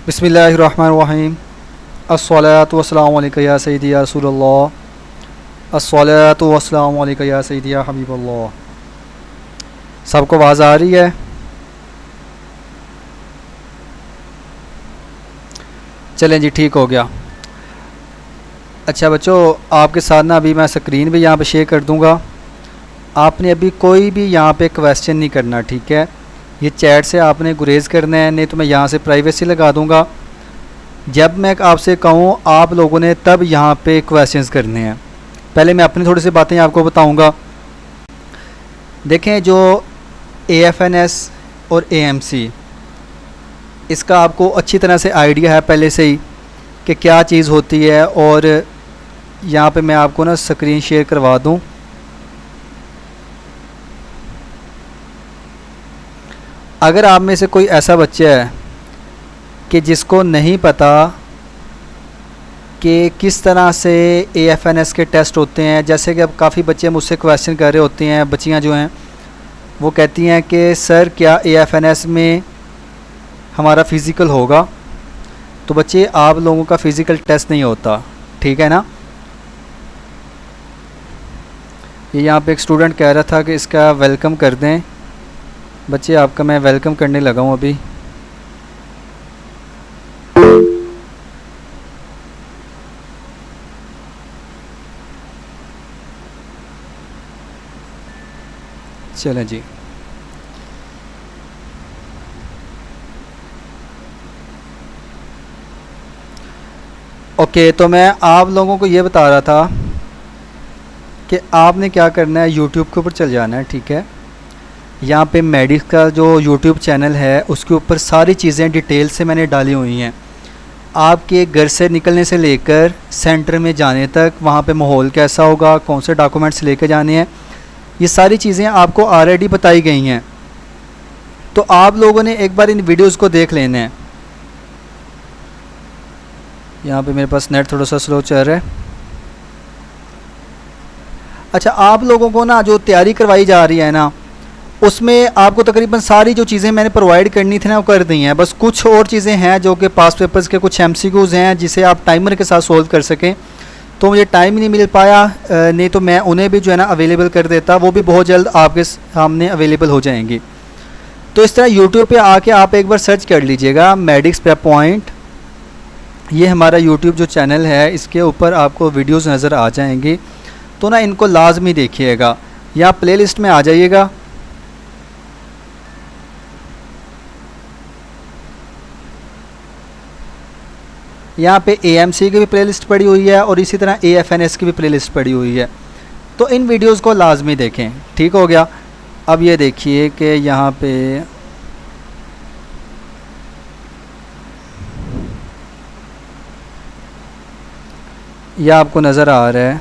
बिस्मिल्लाहिर्रहमानिर्रहीम। अस्सलातु वस्सलामु अलैका या सय्यदी या रसूलल्लाह। अस्सलातु वस्सलामु अलैका या सय्यदी या हबीबल्लाह। सबको आवाज़ आ रही है? चलें जी, ठीक हो गया। अच्छा बच्चों, आपके साथ ना अभी मैं स्क्रीन भी यहाँ पे शेयर कर दूँगा। आपने अभी कोई भी यहाँ पे क्वेश्चन नहीं करना, ठीक है? ये चैट से आपने गुरेज करना है, नहीं तो मैं यहाँ से प्राइवेसी लगा दूँगा। जब मैं आपसे कहूँ आप लोगों ने तब यहाँ पे क्वेश्चंस करने हैं। पहले मैं अपनी थोड़ी सी बातें आपको बताऊँगा। देखें, जो AFNS और AMC, इसका आपको अच्छी तरह से आइडिया है पहले से ही कि क्या चीज़ होती है। और यहाँ पे मैं आपको ना स्क्रीन शेयर करवा दूँ। अगर आप में से कोई ऐसा बच्चा है कि जिसको नहीं पता कि किस तरह से AFNS के टेस्ट होते हैं, जैसे कि अब काफ़ी बच्चे मुझसे क्वेश्चन कर रहे होते हैं, बच्चियां जो हैं वो कहती हैं कि सर क्या AFNS में हमारा फ़िज़िकल होगा? तो बच्चे, आप लोगों का फ़िज़िकल टेस्ट नहीं होता, ठीक है ना? ये यहाँ पे एक स्टूडेंट कह रहा था कि इसका वेलकम कर दें। बच्चे, आपका मैं वेलकम करने लगा हूँ अभी। चलें जी। ओके, तो मैं आप लोगों को ये बता रहा था कि आपने क्या करना है, यूट्यूब के ऊपर चल जाना है, ठीक है? यहाँ पे मेडिक्स का जो यूट्यूब चैनल है उसके ऊपर सारी चीज़ें डिटेल से मैंने डाली हुई हैं। आपके घर से निकलने से लेकर सेंटर में जाने तक वहाँ पे माहौल कैसा होगा, कौन से डॉक्यूमेंट्स लेके जाने हैं, ये सारी चीज़ें आपको ऑलरेडी बताई गई हैं। तो आप लोगों ने एक बार इन वीडियोज़ को देख लेना है। यहाँ पे मेरे पास नेट थोड़ा सा स्लो चल रहा है। अच्छा, आप लोगों को ना जो तैयारी करवाई जा रही है ना, उसमें आपको तकरीबन सारी जो चीज़ें मैंने प्रोवाइड करनी थी ना वो कर दी हैं। बस कुछ और चीज़ें हैं जो कि पास पेपर्स के कुछ MCQs हैं जिसे आप टाइमर के साथ सोल्व कर सकें। तो मुझे टाइम ही नहीं मिल पाया, नहीं तो मैं उन्हें भी जो है ना अवेलेबल कर देता। वो भी बहुत जल्द आपके सामने अवेलेबल हो जाएंगी। तो इस तरह यूट्यूब पे आके आप एक बार सर्च कर लीजिएगा मेडिक्स प्रेप पॉइंट। ये हमारा यूट्यूब जो चैनल है, इसके ऊपर आपको वीडियोज़ नज़र आ जाएंगी। तो ना इनको लाजमी देखिएगा। या प्ले लिस्ट में आ जाइएगा। यहाँ पे AMC की भी प्लेलिस्ट पड़ी हुई है और इसी तरह AFNS की भी प्लेलिस्ट पड़ी हुई है। तो इन वीडियोस को लाजमी देखें, ठीक हो गया? अब ये देखिए कि यहाँ पे यह आपको नज़र आ रहा है,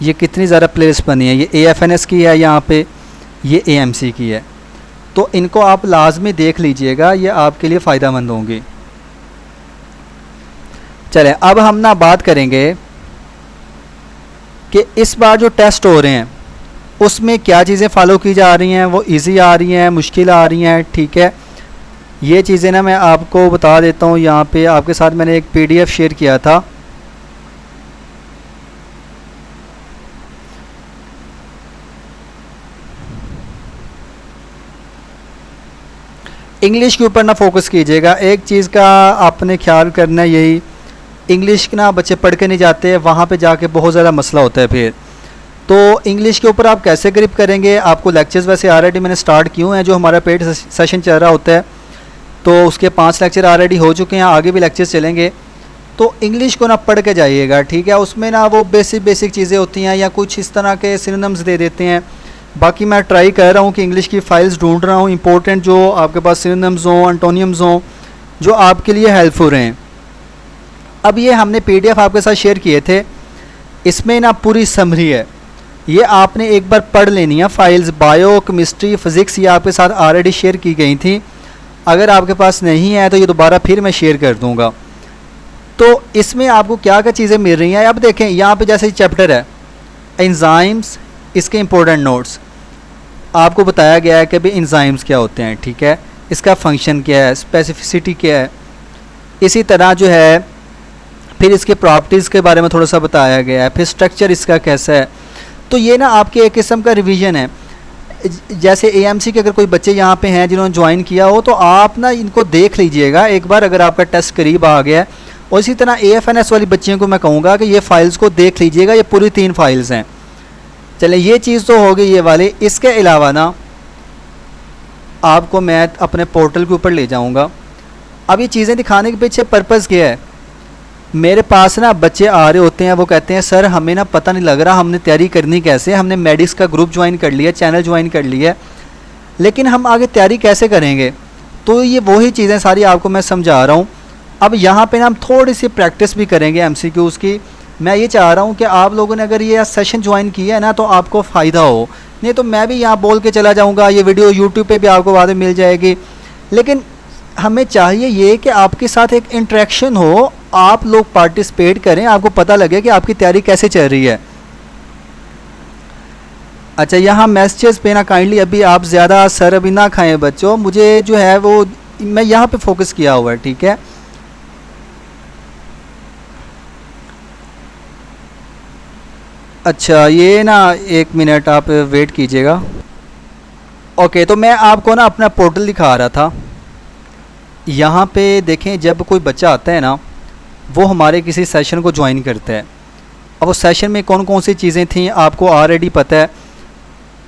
ये कितनी ज़्यादा प्लेलिस्ट बनी है। ये AFNS की है, यहाँ पे ये AMC की है। तो इनको आप लाजमी देख लीजिएगा, ये आपके लिए फ़ायदा मंद होंगी। चलें, अब हम ना बात करेंगे कि इस बार जो टेस्ट हो रहे हैं उसमें क्या चीज़ें फॉलो की जा रही हैं, वो इजी आ रही हैं, मुश्किल आ रही हैं, ठीक है? ये चीज़ें ना मैं आपको बता देता हूँ। यहाँ पे आपके साथ मैंने एक PDF शेयर किया था। इंग्लिश के ऊपर ना फोकस कीजिएगा। एक चीज़ का आपने ख्याल करना है, यही इंग्लिश ना बच्चे पढ़ के नहीं जाते, वहाँ पे जाके बहुत ज़्यादा मसला होता है फिर। तो इंग्लिश के ऊपर आप कैसे ग्रिप करेंगे? आपको लेक्चर्स वैसे ऑलरेडी मैंने स्टार्ट किए हैं, जो हमारा पेड सेशन चल रहा होता है, तो उसके 5 लेक्चर ऑलरेडी हो चुके हैं, आगे भी लेक्चर्स चलेंगे। तो इंग्लिश को ना पढ़ के जाइएगा, ठीक है? उसमें ना वो बेसिक चीज़ें होती हैं या कुछ इस तरह के सिनोनिम्स दे देते हैं। बाकी मैं ट्राई कर रहा हूँ कि इंग्लिश की फ़ाइल्स ढूंढ रहा हूँ, इंपॉर्टेंट जो आपके पास सिनोनिम्स हों, एंटोनियम्स हों, जो आपके लिए हेल्पफुल रहें। अब ये हमने PDF आपके साथ शेयर किए थे, इसमें ना पूरी समरी है, ये आपने एक बार पढ़ लेनी है। फाइल्स बायो, केमिस्ट्री, फ़िज़िक्स ये आपके साथ ऑलरेडी शेयर की गई थी। अगर आपके पास नहीं है तो ये दोबारा फिर मैं शेयर कर दूँगा। तो इसमें आपको क्या क्या चीज़ें मिल रही हैं। अब देखें, यहाँ पे जैसे चैप्टर है एंजाइम्स, इसके इंपॉर्टेंट नोट्स आपको बताया गया है कि भाई एंजाइम्स क्या होते हैं, ठीक है। इसका फंक्शन क्या है, स्पेसिफिसिटी क्या है। इसी तरह जो है फिर इसके प्रॉपर्टीज़ के बारे में थोड़ा सा बताया गया है, फिर स्ट्रक्चर इसका कैसा है। तो ये ना आपके एक किस्म का रिवीजन है। जैसे एएमसी के अगर कोई बच्चे यहाँ पे हैं जिन्होंने ज्वाइन किया हो, तो आप ना इनको देख लीजिएगा एक बार अगर आपका टेस्ट करीब आ गया है। और इसी तरह एएफएनएस वाली बच्चियों को मैं कहूँगा कि ये फ़ाइल्स को देख लीजिएगा, ये पूरी 3 फाइल्स हैं। चलें, ये चीज़ तो हो गई ये वाली। इसके अलावा ना आपको मैं अपने पोर्टल के ऊपर ले जाऊँगा। अब ये चीज़ें दिखाने के पीछे पर्पज़ क्या है, मेरे पास ना बच्चे आ रहे होते हैं, वो कहते हैं सर हमें ना पता नहीं लग रहा हमने तैयारी करनी कैसे, हमने मेडिक्स का ग्रुप ज्वाइन कर लिया, चैनल ज्वाइन कर लिया, लेकिन हम आगे तैयारी कैसे करेंगे। तो ये वही चीज़ें सारी आपको मैं समझा रहा हूँ। अब यहाँ पे ना हम थोड़ी सी प्रैक्टिस भी करेंगे एमसीक्यूज़ की। मैं ये चाह रहा हूँ कि आप लोगों ने अगर ये सेशन ज्वाइन किया है ना तो आपको फ़ायदा हो, नहीं तो मैं भी यहाँ बोल के चला जाऊँगा, ये वीडियो यूट्यूब पे भी आपको बाद में मिल जाएगी। लेकिन हमें चाहिए ये कि आपके साथ एक इंटरेक्शन हो, आप लोग पार्टिसिपेट करें, आपको पता लगे कि आपकी तैयारी कैसे चल रही है। अच्छा, यहाँ मैसेजेस पे ना काइंडली अभी आप ज़्यादा सर अभी ना खाएं बच्चों, मुझे जो है वो मैं यहाँ पे फोकस किया हुआ है, ठीक है। अच्छा, ये ना 1 मिनट आप वेट कीजिएगा। ओके, तो मैं आपको ना अपना पोर्टल दिखा रहा था। यहाँ पे देखें, जब कोई बच्चा आता है ना वो हमारे किसी सेशन को ज्वाइन करता है। अब उस सेशन में कौन कौन सी चीज़ें थी आपको ऑलरेडी पता है।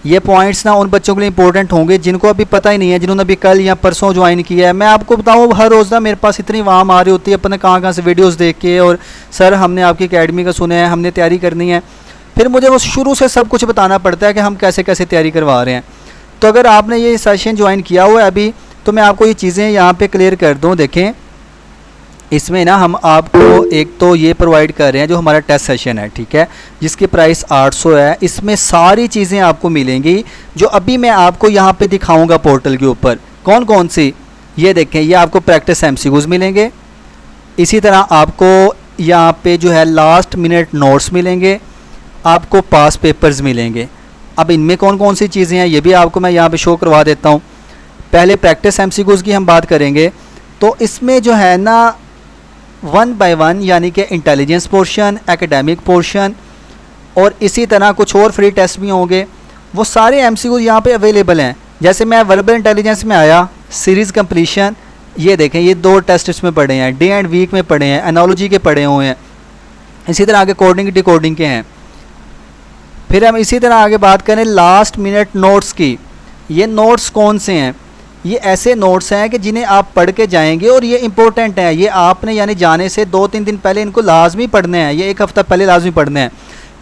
ये पॉइंट्स ना उन बच्चों के लिए इंपॉर्टेंट होंगे जिनको अभी पता ही नहीं है, जिन्होंने अभी कल या परसों ज्वाइन किया है। मैं आपको बताऊँ, हर रोज़ ना मेरे पास इतनी वाम आ रही होती है अपने कहाँ से वीडियोस देख के, और सर हमने आपकी एकेडमी का सुना है, हमने तैयारी करनी है। फिर मुझे वो शुरू से सब कुछ बताना पड़ता है कि हम कैसे कैसे तैयारी करवा रहे हैं। तो अगर आपने ये सेशन ज्वाइन किया हुआ है अभी, तो मैं आपको ये चीज़ें यहाँ पे क्लियर कर दूँ। देखें, इसमें ना हम आपको एक तो ये प्रोवाइड कर रहे हैं जो हमारा टेस्ट सेशन है, ठीक है, जिसकी प्राइस 800 है। इसमें सारी चीज़ें आपको मिलेंगी जो अभी मैं आपको यहाँ पे दिखाऊंगा पोर्टल के ऊपर। कौन कौन सी, ये देखें, ये आपको प्रैक्टिस एमसीक्यूज़ मिलेंगे। इसी तरह आपको यहाँ पे जो है लास्ट मिनट नोट्स मिलेंगे, आपको पास पेपर्स मिलेंगे। अब इनमें कौन कौन सी चीज़ें हैं ये भी आपको मैं यहाँ पे शो करवा देता हूँ। पहले प्रैक्टिस एमसीक्यूज़ की हम बात करेंगे। तो इसमें जो है ना 1 बाय 1 यानी कि इंटेलिजेंस पोर्शन, एकेडमिक पोर्शन और इसी तरह कुछ और फ्री टेस्ट भी होंगे। वो सारे एमसीक्यू यहाँ पे अवेलेबल हैं। जैसे मैं वर्बल इंटेलिजेंस में आया, सीरीज़ कंप्लीशन, ये देखें, ये 2 टेस्ट इसमें पढ़े हैं, डे एंड वीक में पढ़े हैं, एनोलॉजी के पढ़े हुए हैं। इसी तरह आगे कोडिंग डिकोडिंग के हैं। फिर हम इसी तरह आगे बात करें लास्ट मिनट नोट्स की। ये नोट्स कौन से हैं, ये ऐसे नोट्स हैं कि जिन्हें आप पढ़ के जाएंगे और ये इंपॉर्टेंट हैं। ये आपने यानी जाने से 2-3 दिन पहले इनको लाजमी पढ़ने हैं, ये 1 हफ़्ता पहले लाजमी पढ़ने हैं।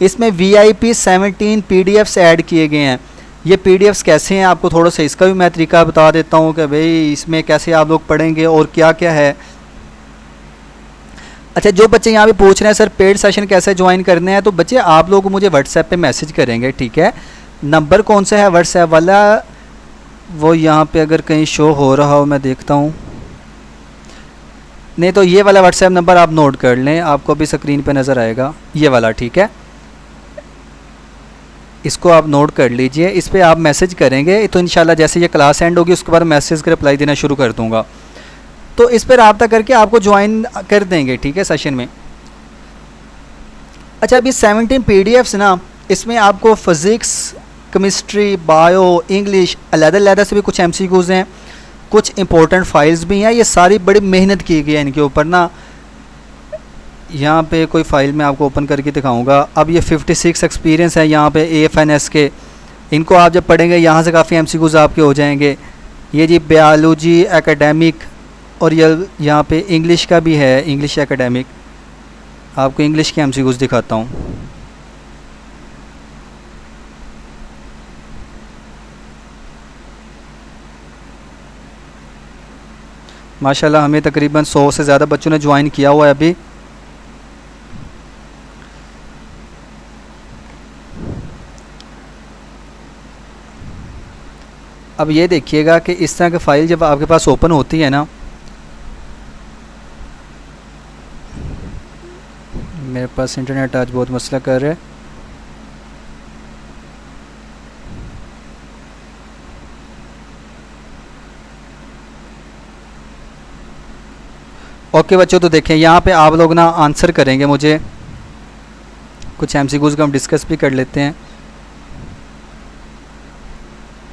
इसमें VIP 17 PDFs ऐड किए गए हैं। ये PDFs कैसे हैं आपको थोड़ा सा इसका भी मैं तरीका बता देता हूँ कि भाई इसमें कैसे आप लोग पढ़ेंगे और क्या क्या है। अच्छा, जो बच्चे यहाँ पे पूछ रहे हैं सर पेड सेशन कैसे ज्वाइन करने हैं, तो बच्चे आप लोग मुझे व्हाट्सएप पे मैसेज करेंगे, ठीक है। नंबर कौन सा है व्हाट्सएप वाला, वो यहाँ पे अगर कहीं शो हो रहा हो मैं देखता हूँ, नहीं तो ये वाला व्हाट्सएप नंबर आप नोट कर लें, आपको अभी स्क्रीन पे नज़र आएगा ये वाला, ठीक है। इसको आप नोट कर लीजिए, इस पर आप मैसेज करेंगे तो इंशाल्लाह जैसे ये क्लास एंड होगी उसके बाद मैसेज का रिप्लाई देना शुरू कर दूँगा। तो इस पर रब्ता करके आपको ज्वाइन कर देंगे, ठीक है, सेशन में। अच्छा, अभी 17 PDFs ना, इसमें आपको फिज़िक्स, केमिस्ट्री, बायो, इंग्लिश अलग-अलग से भी कुछ MCQs हैं, कुछ इंपॉर्टेंट फाइल्स भी हैं। ये सारी बड़ी मेहनत की गई है इनके ऊपर ना। यहाँ पे कोई फ़ाइल मैं आपको ओपन करके दिखाऊंगा। अब ये 56 एक्सपीरियंस है यहाँ पे AFNS के, इनको आप जब पढ़ेंगे यहाँ से काफ़ी MCQs आपके हो जाएंगे। ये जी बायोलॉजी एकेडमिक, और ये यहाँ पे इंग्लिश का भी है, इंग्लिश एकेडमिक। आपको इंग्लिश के MCQs दिखाता हूँ। माशाल्लाह हमें तकरीबन 100 से ज़्यादा बच्चों ने ज्वाइन किया हुआ है अभी। अब ये देखिएगा कि इस तरह की फ़ाइल जब आपके पास ओपन होती है ना, मेरे पास इंटरनेट आज बहुत मसला कर रहा है। ओके बच्चों, तो देखें यहाँ पे आप लोग ना आंसर करेंगे मुझे कुछ एमसीक्यूज़ को हम डिस्कस भी कर लेते हैं।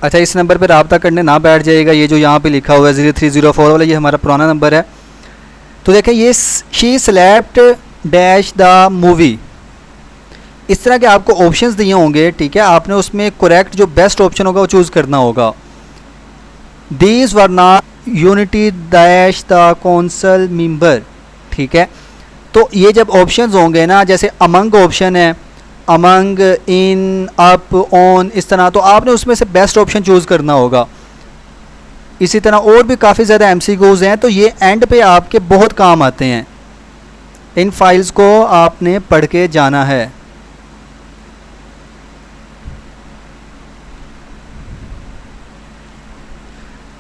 अच्छा, इस नंबर पर रब्ता करने ना बैठ जाइएगा, ये जो यहाँ पे लिखा हुआ है 0304 वाला, ये हमारा पुराना नंबर है। तो देखें ये she slept dash the movie, इस तरह के आपको ऑप्शंस दिए होंगे, ठीक है। आपने उसमें करेक्ट जो बेस्ट ऑप्शन होगा वो चूज़ करना होगा। These were not unity dash the council member, ठीक है। तो ये जब ऑप्शंस होंगे ना, जैसे अमंग ऑप्शन है, अमंग, इन, अप, ऑन, इस तरह, तो आपने उसमें से बेस्ट ऑप्शन चूज़ करना होगा। इसी तरह और भी काफ़ी ज़्यादा एमसीक्यूज़ हैं, तो ये एंड पे आपके बहुत काम आते हैं। इन फाइल्स को आपने पढ़ के जाना है।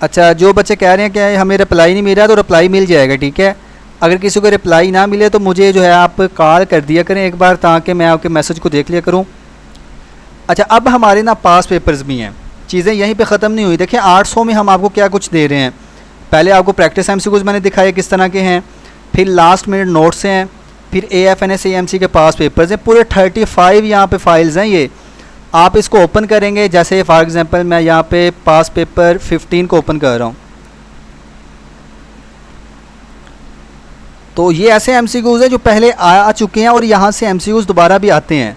अच्छा, जो बच्चे कह रहे हैं कि हमें रिप्लाई नहीं मिल रहा, तो रिप्लाई मिल जाएगा, ठीक है। अगर किसी को रिप्लाई ना मिले तो मुझे जो है आप कॉल कर दिया करें एक बार, ताकि मैं आपके मैसेज को देख लिया करूं। अच्छा, अब हमारे ना पास पेपर्स भी हैं, चीज़ें यहीं पे ख़त्म नहीं हुई। देखिए 800 में हम आपको क्या कुछ दे रहे हैं। पहले आपको प्रैक्टिस एमसीक्यूज़ मैंने दिखाया किस तरह के हैं, फिर लास्ट मिनट नोट्स हैं, फिर AFNS AMC के पास पेपर्स हैं, पूरे 35 यहाँ पे फाइल्स हैं। ये आप इसको ओपन करेंगे, जैसे फॉर एग्ज़ाम्पल मैं यहाँ पे पास पेपर 15 को ओपन कर रहा हूँ, तो ये ऐसे एमसीक्यूज़ हैं जो पहले आ चुके हैं और यहाँ से एमसीक्यूज़ दोबारा भी आते हैं।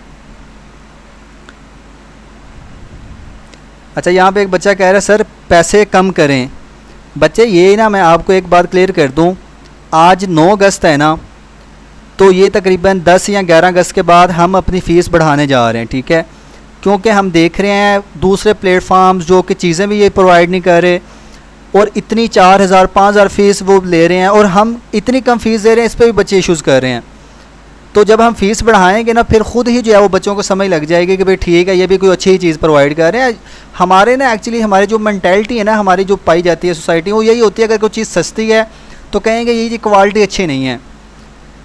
अच्छा, यहाँ पे एक बच्चा कह रहा है सर पैसे कम करें। बच्चे ये ना मैं आपको एक बात क्लियर कर दूँ, आज 9 अगस्त है ना, तो ये तकरीबन 10 या 11 अगस्त के बाद हम अपनी फ़ीस बढ़ाने जा रहे हैं, ठीक है। क्योंकि हम देख रहे हैं दूसरे प्लेटफार्म्स जो कि चीज़ें भी ये प्रोवाइड नहीं कर रहे, और इतनी 4000 5000 फ़ीस वो ले रहे हैं, और हम इतनी कम फ़ीस दे रहे हैं, इस पर भी बच्चे इश्यूज़ कर रहे हैं। तो जब हम फ़ीस बढ़ाएंगे ना, फिर ख़ुद ही जो है वो बच्चों को समझ लग जाएगी कि भाई ठीक है, ये भी कोई अच्छी ही चीज़ प्रोवाइड कर रहे हैं। हमारे ना एक्चुअली हमारी जो मैंटेलिटी है ना, हमारी जो पाई जाती है सोसाइटी, वो यही होती है, अगर कोई चीज़ सस्ती है तो कहेंगे ये क्वालिटी अच्छी नहीं है।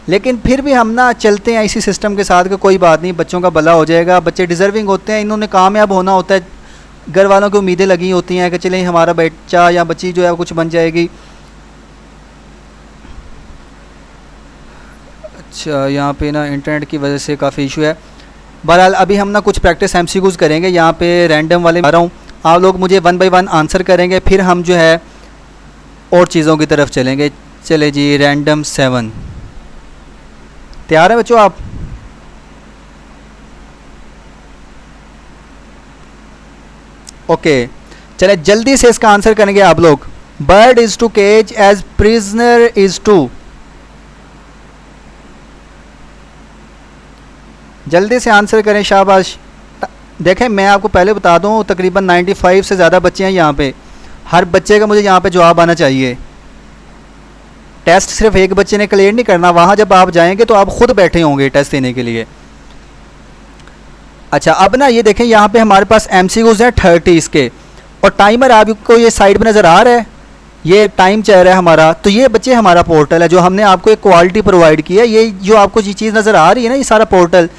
लेकिन फिर भी हम ना चलते हैं इसी सिस्टम के साथ कि कोई बात नहीं, बच्चों का भला हो जाएगा, बच्चे डिज़र्विंग होते हैं, इन्होंने कामयाब होना होता है, घर वालों की उम्मीदें लगी होती हैं कि चलें हमारा बच्चा या बच्ची जो है वो कुछ बन जाएगी। अच्छा, यहाँ पे ना इंटरनेट की वजह से काफ़ी इशू है। बहरहाल अभी हम ना कुछ प्रैक्टिस एमसीक्यूज़ करेंगे, यहाँ पे रैंडम वाले आ रहा हूँ, आप लोग मुझे 1 बाय 1 आंसर करेंगे, फिर हम जो है और चीज़ों की तरफ चलेंगे। चले जी, रैंडम 7 तैयार है बच्चों आप? ओके, चले जल्दी से इसका आंसर करेंगे आप लोग। Bird is to cage as prisoner is to, जल्दी से आंसर करें, शाबाश। देखें मैं आपको पहले बता दूं, तकरीबन 95 से ज़्यादा बच्चे हैं यहाँ पे, हर बच्चे का मुझे यहाँ पे जवाब आना चाहिए। टेस्ट सिर्फ एक बच्चे ने क्लियर नहीं करना, वहाँ जब आप जाएंगे तो आप खुद बैठे होंगे टेस्ट देने के लिए। अच्छा, अब ना ये देखें यहाँ पे हमारे पास एमसीक्यूज़ हैं 30 इसके, और टाइमर आपको ये साइड पे नज़र आ रहा है, ये टाइम चल रहा है हमारा। तो ये बच्चे हमारा पोर्टल है, जो हमने आपको एक क्वालिटी प्रोवाइड की है। ये जो आपको ये चीज़ नज़र आ रही है ना, ये सारा पोर्टल,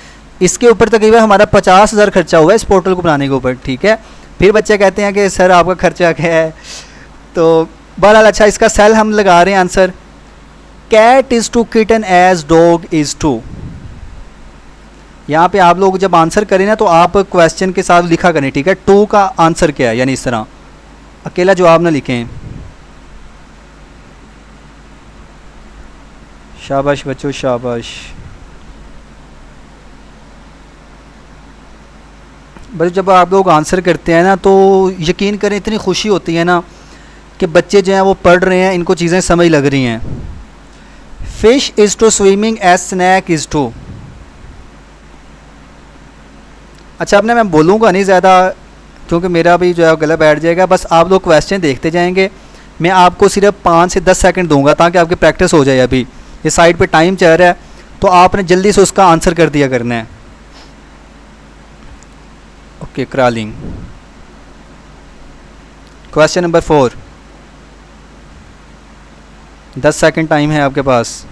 इसके ऊपर तकरीबन हमारा 50,000 खर्चा हुआ है इस पोर्टल को बनाने के ऊपर, ठीक है। फिर बच्चे कहते हैं कि सर आपका खर्चा क्या है, तो बहरहाल अच्छा इसका सेल हम लगा रहे हैं answer. Cat is to kitten as dog is to. यहाँ पे आप लोग जब आंसर करें ना, तो आप क्वेश्चन के साथ लिखा करें, ठीक है, टू का आंसर क्या है, यानी इस तरह अकेला जवाब ना लिखें। शाबाश बच्चों, शाबाश। बस जब आप लोग आंसर करते हैं ना, तो यकीन करें इतनी खुशी होती है ना कि बच्चे जो हैं वो पढ़ रहे हैं, इनको चीज़ें समझ लग रही हैं। Fish is to swimming as snake is to. अच्छा, अब ना मैं बोलूँगा नहीं ज़्यादा, क्योंकि मेरा भी जो है गला बैठ जाएगा। बस आप लोग क्वेश्चन देखते जाएंगे, मैं आपको सिर्फ 5 से 10 सेकंड दूंगा ताकि आपकी प्रैक्टिस हो जाए। अभी ये साइड पे टाइम चल रहा है, तो आपने जल्दी से उसका आंसर कर दिया करना है। Okay, crawling. Question number 4, 10 second time है आपके पास।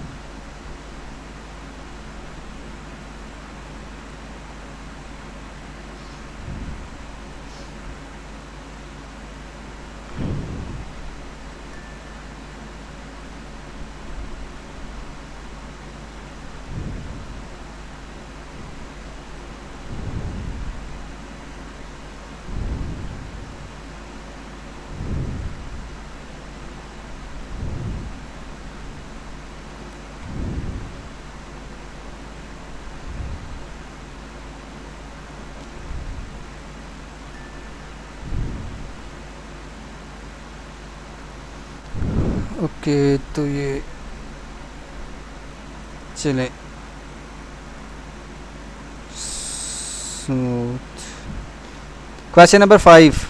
ओके, तो ये चले स्मूथ। Question number 5।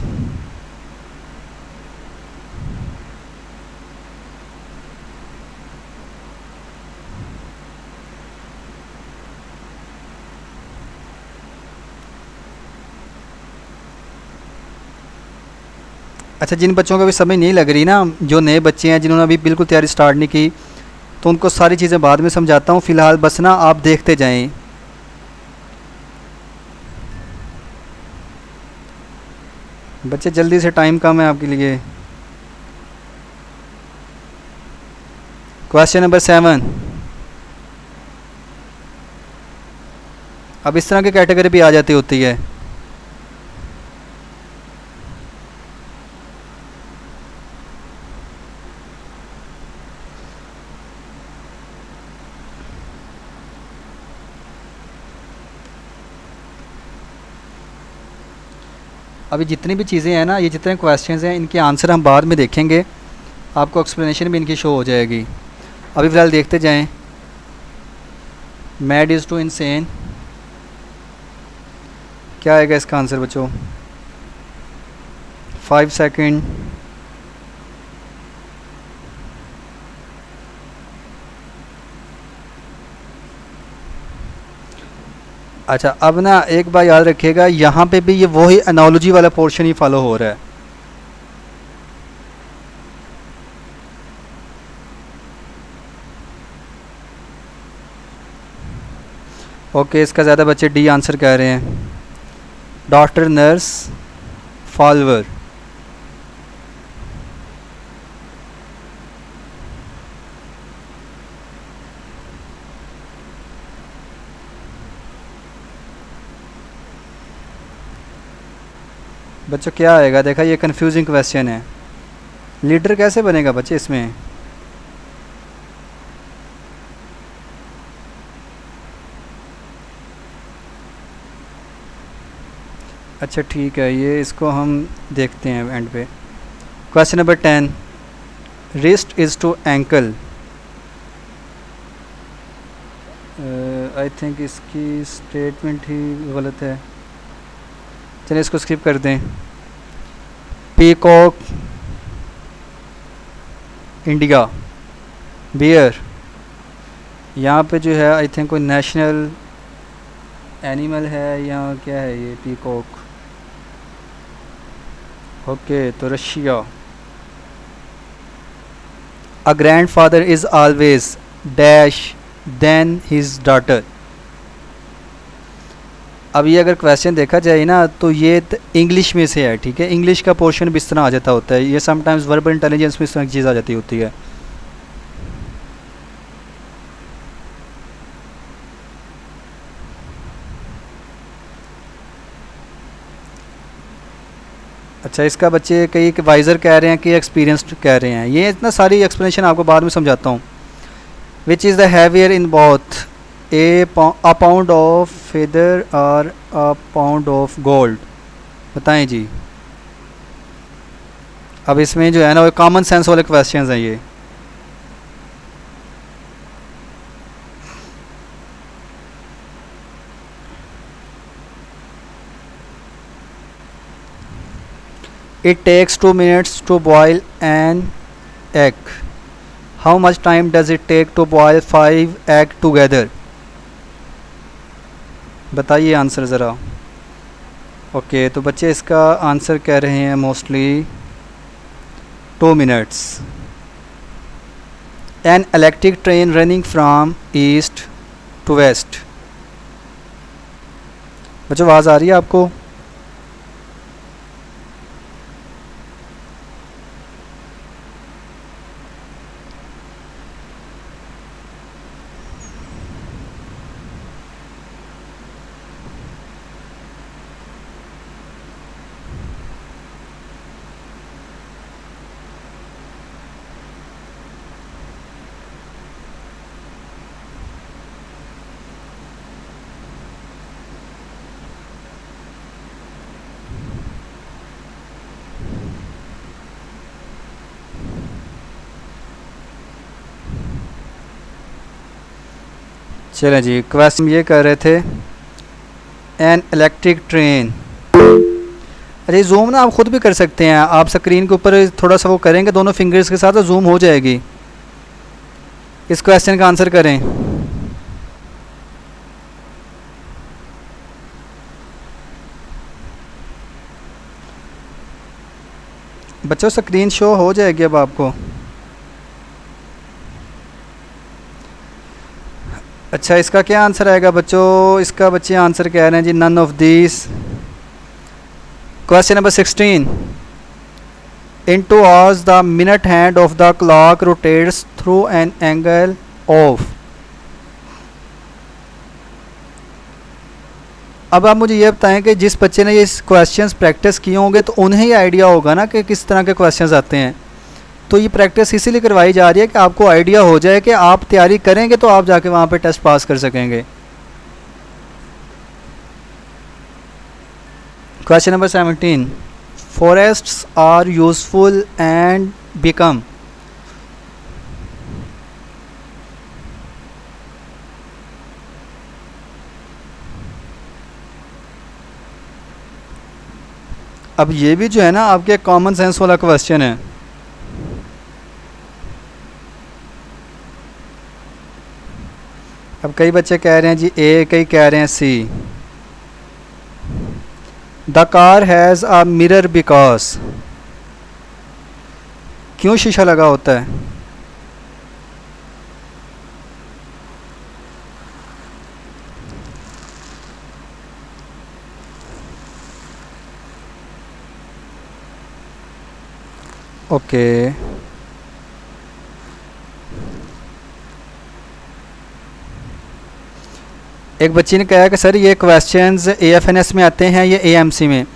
अच्छा, जिन बच्चों को अभी समझ नहीं लग रही ना, जो नए बच्चे हैं जिन्होंने अभी बिल्कुल तैयारी स्टार्ट नहीं की, तो उनको सारी चीज़ें बाद में समझाता हूँ। फ़िलहाल बस ना आप देखते जाएं। बच्चे जल्दी से, टाइम कम है आपके लिए। Question number 7। अब इस तरह की कैटेगरी भी आ जाती होती है। अभी जितनी भी चीज़ें हैं ना, ये जितने क्वेश्चंस हैं, इनके आंसर हम बाद में देखेंगे। आपको एक्सप्लेनेशन भी इनकी शो हो जाएगी। अभी फ़िलहाल देखते जाएं। मैड इज़ टू इनसेन, क्या आएगा इसका आंसर बच्चों? 5 सेकंड। अच्छा, अब ना एक बार याद रखिएगा, यहाँ पे भी ये वही एनालॉजी वाला पोर्शन ही फॉलो हो रहा है। ओके, इसका ज़्यादा बच्चे डी आंसर कह रहे हैं। Doctor, nurse, follower. बच्चों क्या आएगा? देखा, ये कंफ्यूजिंग क्वेश्चन है। लीडर कैसे बनेगा बच्चे इसमें? अच्छा ठीक है, ये इसको हम देखते हैं एंड पे। Question number 10। Wrist is to ankle. I think इसकी स्टेटमेंट ही गलत है। चलिए इसको स्किप कर दें। Peacock, India, bear. यहाँ पे जो है आई थिंक कोई नेशनल एनिमल है या क्या है ये? पीकॉक। ओके, तो Russia. A grand father is always dash then his daughter. अब ये अगर क्वेश्चन देखा जाए ना, तो ये इंग्लिश में से है, ठीक है। इंग्लिश का पोर्शन भी इस तरह आ जाता होता है। ये समटाइम्स वर्बल इंटेलिजेंस में इस तरह की चीज़ आ जाती होती है। अच्छा, इसका बच्चे कई वाइज़र कह रहे हैं कि एक्सपीरियंस्ड कह रहे हैं। ये इतना सारी एक्सप्लेनेशन आपको बाद में समझाता हूँ। Which is the heavier in both, a pound of feather और अ पाउंड ऑफ गोल्ड? बताएं जी। अब इसमें जो है ना, वो कॉमन सेंस वाले क्वेश्चंस हैं ये। It takes 2 minutes to boil an egg. How much time does it take to boil 5 egg together? बताइए आंसर ज़रा। ओके, तो बच्चे इसका आंसर कह रहे हैं mostly 2 minutes। An electric train running from east to west। बच्चों आवाज़ आ रही है आपको? चलें जी, क्वेश्चन ये कर रहे थे एन इलेक्ट्रिक ट्रेन। अरे जूम ना आप ख़ुद भी कर सकते हैं, आप स्क्रीन के ऊपर थोड़ा सा वो करेंगे दोनों फिंगर्स के साथ तो जूम हो जाएगी। इस क्वेश्चन का आंसर करें। बच्चों स्क्रीन शो हो जाएगी अब आपको। अच्छा, इसका क्या आंसर आएगा बच्चों? इसका बच्चे आंसर कह रहे हैं जी none of this. Question number 16, in 2 hours the minute hand of the clock rotates through an angle of। अब आप मुझे ये बताएं कि जिस बच्चे ने ये क्वेश्चंस प्रैक्टिस किए होंगे तो उन्हें ही आइडिया होगा ना कि किस तरह के क्वेश्चंस आते हैं। तो ये प्रैक्टिस इसीलिए करवाई जा रही है कि आपको आइडिया हो जाए कि आप तैयारी करेंगे तो आप जाके वहाँ पे टेस्ट पास कर सकेंगे। Question number 17, forests are useful and become। अब ये भी जो है ना आपके कॉमन सेंस वाला क्वेश्चन है। अब कई बच्चे कह रहे हैं जी ए, कई कह रहे हैं see. The car has a mirror because. क्यों शीशा लगा होता है? ओके, एक बच्ची ने कहा कि सर ये क्वेश्चंस AFNS में आते हैं या AMC में?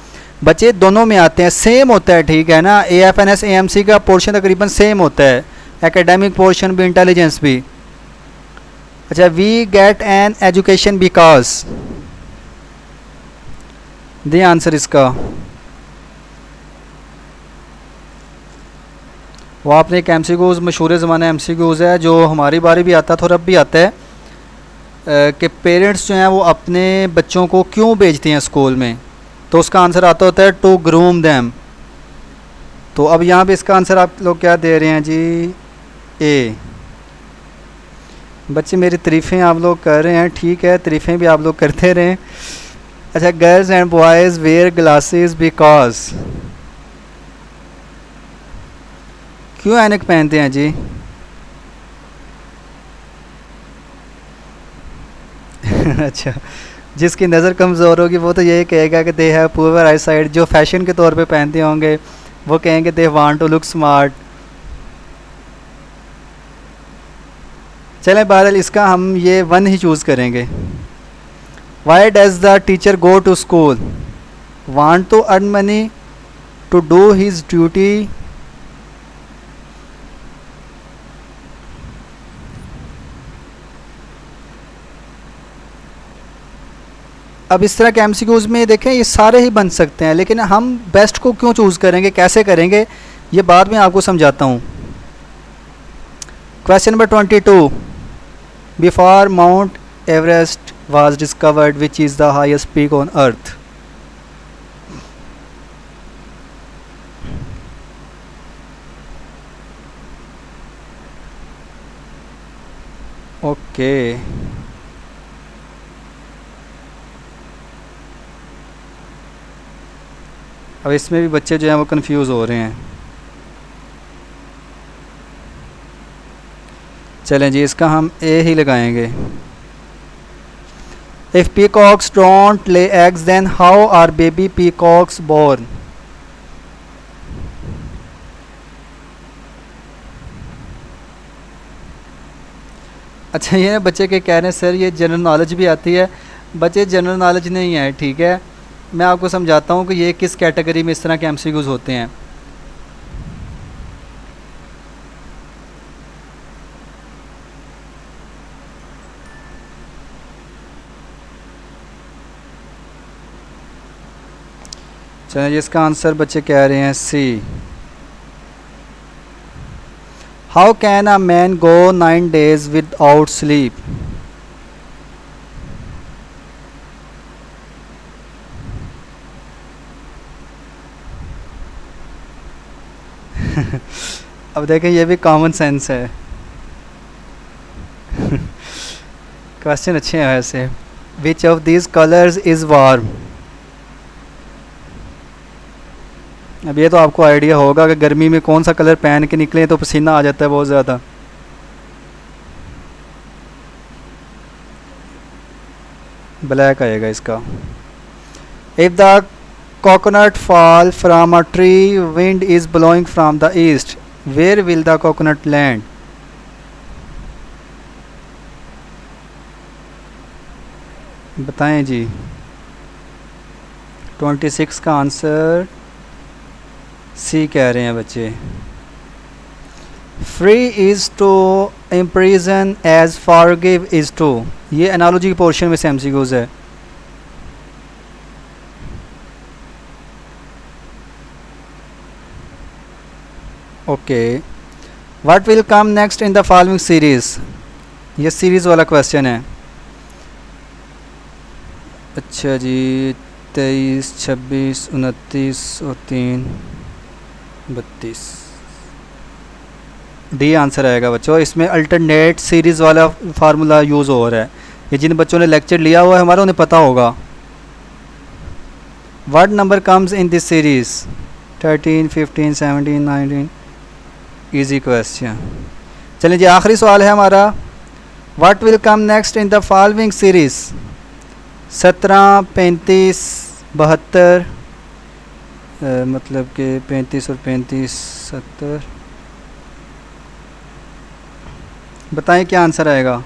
बच्चे दोनों में आते हैं, सेम होता है, ठीक है ना। AFNS AMC का पोर्शन तकरीबन सेम होता है, एकेडमिक पोर्शन भी, इंटेलिजेंस भी। अच्छा, we get an education because, the answer इसका। वो आपने एक MCQs, मशहूर ज़माना MCQs है जो हमारी बारी भी आता था और अब भी आता है कि पेरेंट्स जो हैं वो अपने बच्चों को क्यों भेजते हैं स्कूल में। तो उसका आंसर आता होता है टू ग्रूम देम। तो अब यहाँ पे इसका आंसर आप लोग क्या दे रहे हैं जी? ए। बच्चे मेरी तारीफ़ें आप लोग कर रहे हैं, ठीक है, तारीफ़ें भी आप लोग करते रहें। अच्छा, girls and boys where glasses because, क्यों ऐनक पहनते हैं जी? अच्छा, जिसकी नज़र कमज़ोर होगी वो तो यही कहेगा कि they have poor eyesight. जो फैशन के तौर पे पहनते होंगे वो कहेंगे they want to look smart. चलें, बहरहाल इसका हम ये 1 ही चूज़ करेंगे। Why does the teacher go to school? Want to earn money, to do his duty. अब इस तरह के MCQs में देखें ये सारे ही बन सकते हैं, लेकिन हम बेस्ट को क्यों चूज़ करेंगे, कैसे करेंगे, ये बाद में आपको समझाता हूँ। Question number 22, before mount Everest was discovered which is the highest peak on earth? Okay, अब इसमें भी बच्चे जो हैं वो कंफ्यूज हो रहे हैं। चलें जी, इसका हम ए ही लगाएंगे। If peacocks don't lay eggs then how are baby peacocks born? अच्छा, ये ना बच्चे के कह रहे हैं सर ये जनरल नॉलेज भी आती है। बच्चे जनरल नॉलेज नहीं है, ठीक है, मैं आपको समझाता हूँ कि ये किस कैटेगरी में इस तरह के MCQs होते हैं। चलिए, इसका आंसर बच्चे कह रहे हैं see. How can a man go 9 days without sleep? अब देखें ये भी कॉमन सेंस है। क्वेश्चन अच्छे हैं वैसे। Which of these colours is warm. अब ये तो आपको आइडिया होगा कि गर्मी में कौन सा कलर पहन के निकले तो पसीना आ जाता है बहुत ज़्यादा। ब्लैक आएगा इसका। If the coconut fall from a tree, wind is blowing from the east, where will the coconut land? बताएं जी। 26 का आंसर सी कह रहे हैं बच्चे। Free is to imprison as forgive is to. ये एनालॉजी के पोर्शन में से एमसीक्यूज़ है। Okay, what will come next in the following series. ये सीरीज़ वाला क्वेश्चन है। अच्छा जी, 23, 26, 29 और 3, 32 डी आंसर आएगा बच्चों। इसमें अल्टरनेट सीरीज़ वाला फार्मूला यूज़ हो रहा है। ये जिन बच्चों ने लेक्चर लिया हुआ है हमारा उन्हें पता होगा। What number comes in this series. 13, 15, 17, 19। Easy question. चलिए जी, आखिरी सवाल है हमारा। What will come next in the following series. 17, 35, 72, मतलब कि 35 और 35 70। बताएं क्या आंसर आएगा।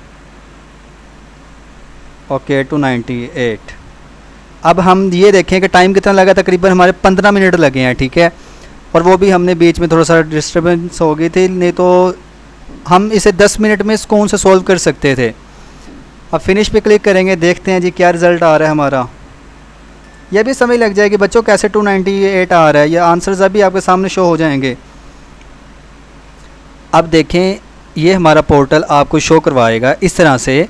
ओके, 298। अब हम ये देखें कि टाइम कितना लगा। तकरीबन हमारे 15 मिनट लगे हैं, ठीक है। और वो भी हमने बीच में थोड़ा सा डिस्टर्बेंस हो गई थी, नहीं तो हम इसे 10 मिनट में सुकून से सॉल्व कर सकते थे। अब फिनिश पे क्लिक करेंगे, देखते हैं जी क्या रिज़ल्ट आ रहा है हमारा। यह भी समझ लग जाएगी बच्चों कैसे 298 आ रहा है। ये आंसर्स अभी आपके सामने शो हो जाएंगे। अब देखें, ये हमारा पोर्टल आपको शो करवाएगा इस तरह से।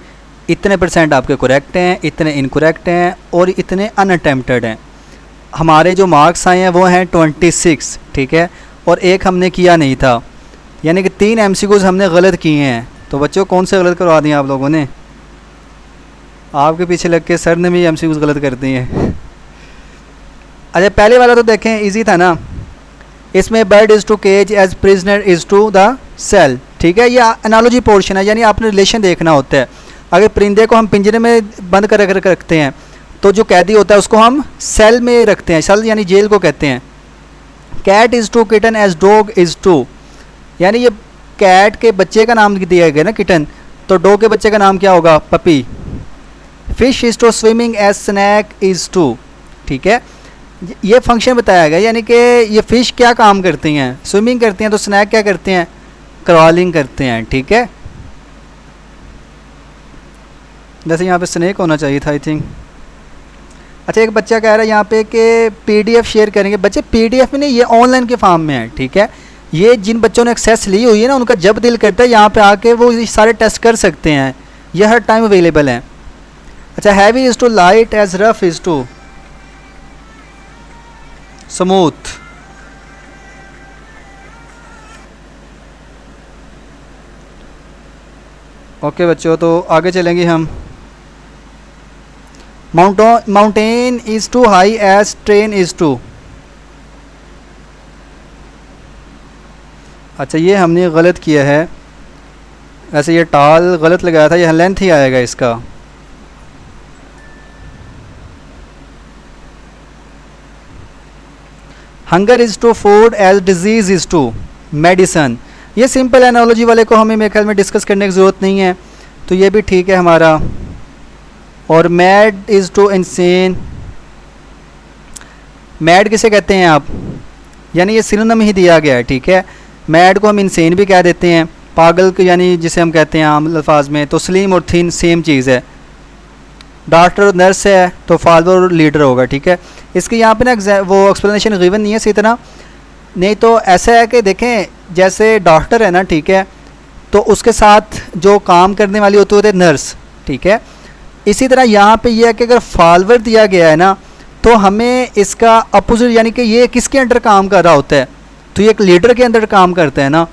इतने % आपके करेक्ट हैं, इतने इनकरेक्ट हैं और इतने अनअटेम्प्टेड हैं। हमारे जो मार्क्स आए हैं वो हैं 26, ठीक है। और एक हमने किया नहीं था, यानी कि 3 MCQs हमने गलत किए हैं। तो बच्चों कौन से गलत करवा दिए आप लोगों ने। आपके पीछे लग के सर ने भी MCQs गलत कर दिए हैं। अच्छा, पहले वाला तो देखें इजी था ना। इसमें bird is to cage as prisoner is to the cell, ठीक है। ये एनालॉजी पोर्शन है, यानी आपने रिलेशन देखना होता है। अगर परिंदे को हम पिंजरे में बंद कर रखते हैं तो जो कैदी होता है उसको हम सेल में रखते हैं। सेल यानी जेल को कहते हैं। Cat is to kitten as dog is to, यानी ये कैट के बच्चे का नाम दिया गया ना किटन, तो डॉग के बच्चे का नाम क्या होगा, puppy. Fish is to swimming as snake is to, ठीक है। ये फंक्शन बताया गया, यानी कि ये फ़िश क्या काम करती हैं, स्विमिंग करती हैं, तो स्नैक क्या करते हैं, क्रॉलिंग करते हैं, ठीक है। जैसे यहाँ पे स्नैक होना चाहिए था आई थिंक। अच्छा, एक बच्चा कह रहा है यहाँ पे कि PDF शेयर करेंगे। बच्चे PDF में नहीं, ये ऑनलाइन के फॉर्म में है, ठीक है। ये जिन बच्चों ने एक्सेस ली हुई है ना, उनका जब दिल करता है यहाँ पे आके वो सारे टेस्ट कर सकते हैं। यह हर टाइम अवेलेबल है। अच्छा, heavy is to light as rough is to smooth. Okay बच्चों, तो आगे चलेंगे हम। Mountain is to high as train is to. अच्छा, ये हमने गलत किया है। वैसे ये टाल गलत लगाया था, यह लेंथ ही आएगा इसका। Hunger is to food as disease is to medicine. ये सिंपल एनालॉजी वाले को हमें मेरे ख्याल में डिस्कस करने की ज़रूरत नहीं है, तो ये भी ठीक है हमारा। और mad is to insane. Mad किसे कहते हैं आप, यानी ये सिनोनिम ही दिया गया है, ठीक है। मैड को हम इंसेन भी कह देते हैं, पागल को यानी जिसे हम कहते हैं आम अल्फाज में। तो स्लिम और थिन सेम चीज़ है। डॉक्टर और नर्स है तो फादर और लीडर होगा, ठीक है। इसके यहाँ पे ना वो एक्सप्लेनेशन गिवन नहीं है इसी तरह, नहीं तो ऐसा है कि देखें जैसे डॉक्टर है ना, ठीक है, तो उसके साथ जो काम करने वाली होती है नर्स, ठीक है। इसी तरह यहाँ पे ये है कि अगर फॉलोवर दिया गया है ना, तो हमें इसका अपोजिट, यानी कि ये किसके अंडर काम कर रहा होता है, तो ये एक लीडर के अंदर काम करता है ना।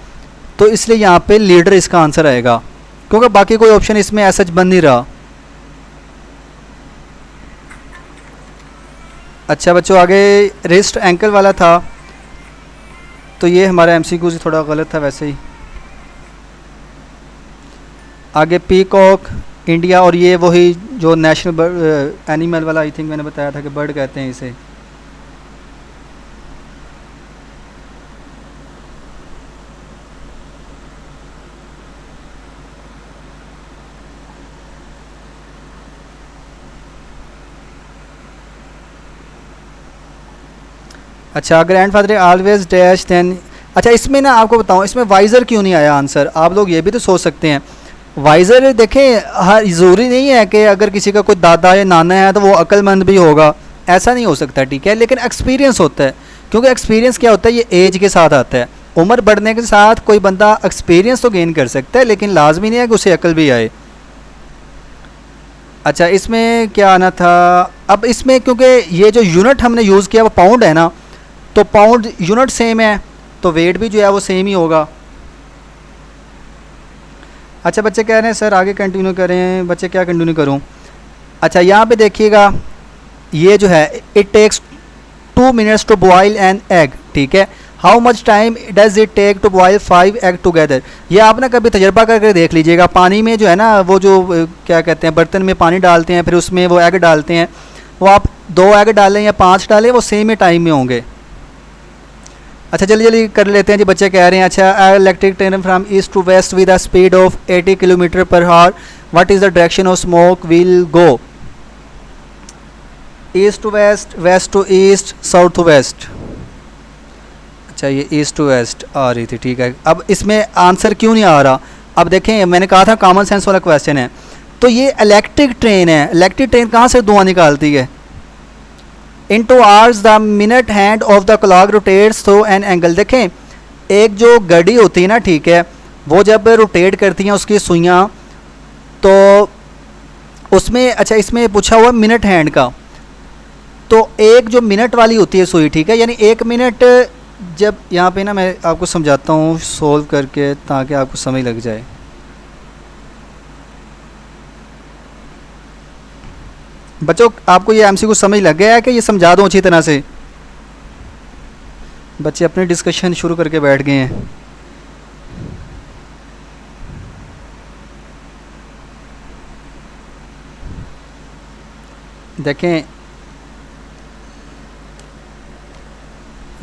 तो इसलिए यहाँ पे लीडर इसका आंसर आएगा, क्योंकि बाकी कोई ऑप्शन इसमें ऐसा बन नहीं रहा। अच्छा बच्चों, आगे रिस्ट एंकल वाला था, तो ये हमारा एमसीक्यू से थोड़ा गलत था वैसे ही। आगे पीकॉक इंडिया, और ये वही जो नेशनल बर्ड एनिमल वाला, आई थिंक मैंने बताया था कि बर्ड कहते हैं इसे। अच्छा, ग्रैंडफादर ऑलवेज डैश देन। अच्छा, इसमें ना आपको बताऊं, इसमें वाइज़र क्यों नहीं आया आंसर? आप लोग ये भी तो सोच सकते हैं। वाइज़र देखें, हर ज़रूरी नहीं है कि अगर किसी का कोई दादा या नाना है तो वो अक्लमंद भी होगा, ऐसा नहीं हो सकता, ठीक है। लेकिन एक्सपीरियंस होता है, क्योंकि एक्सपीरियंस क्या होता है, ये एज के साथ आता है। उम्र बढ़ने के साथ कोई बंदा एक्सपीरियंस तो गेन कर सकता है, लेकिन लाजमी नहीं है कि उसे अकल भी आए। अच्छा, इसमें क्या आना था? अब इसमें क्योंकि ये जो यूनिट हमने यूज़ किया वो पाउंड है ना, तो पाउंड यूनिट सेम है, तो वेट भी जो है वो सेम ही होगा। अच्छा, बच्चे कह रहे हैं सर आगे कंटिन्यू करें, बच्चे क्या कंटिन्यू करूं? अच्छा, यहाँ पे देखिएगा, ये जो है it takes 2 minutes to boil an egg, ठीक है। How much time does it take to boil 5 egg together? ये आप ना कभी तजर्बा करके देख लीजिएगा। पानी में जो है ना, वो जो क्या कहते हैं, बर्तन में पानी डालते हैं, फिर उसमें वो एग डालते हैं, वो आप 2 एग डालें या 5 डालें, वो सेम ही टाइम में होंगे। अच्छा, जल्दी जल्दी कर लेते हैं जी। बच्चे कह रहे हैं, अच्छा, electric train from east to west with a speed of 80 kilometre per hour, what is the direction of smoke will go? East to west, west to east, south to west. अच्छा, ये ईस्ट टू वेस्ट आ रही थी, ठीक है। अब इसमें answer क्यों नहीं आ रहा? अब देखें, मैंने कहा था कॉमन सेंस वाला क्वेश्चन है, तो ये इलेक्ट्रिक ट्रेन है। इलेक्ट्रिक ट्रेन कहाँ से धुआं निकालती है? into hours the minute hand of the clock rotates through an angle। देखें, एक जो घड़ी होती है ना, ठीक है, वो जब रोटेट करती हैं उसकी सुइयाँ, तो उसमें, अच्छा, इसमें पूछा हुआ मिनट हैंड का, तो एक जो मिनट वाली होती है सुई, ठीक है, यानी 1 मिनट, जब यहाँ पे ना मैं आपको समझाता हूँ सोल्व करके ताकि आपको समझ लग जाए। बच्चों, आपको ये एमसीक्यू समझ लग गया है कि ये समझा दूँ अच्छी तरह से? बच्चे अपनी डिस्कशन शुरू करके बैठ गए हैं। देखें,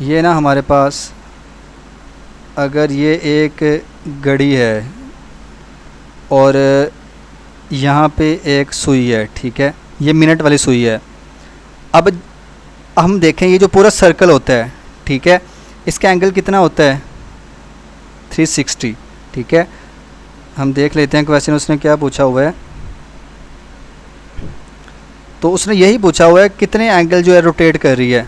ये ना हमारे पास अगर ये एक घड़ी है और यहाँ पे एक सुई है, ठीक है, ये मिनट वाली सुई है। अब हम देखें, ये जो पूरा सर्कल होता है, ठीक है, इसका एंगल कितना होता है? 360, ठीक है। हम देख लेते हैं क्वेश्चन उसने क्या पूछा हुआ है। तो उसने यही पूछा हुआ है कितने एंगल जो है रोटेट कर रही है।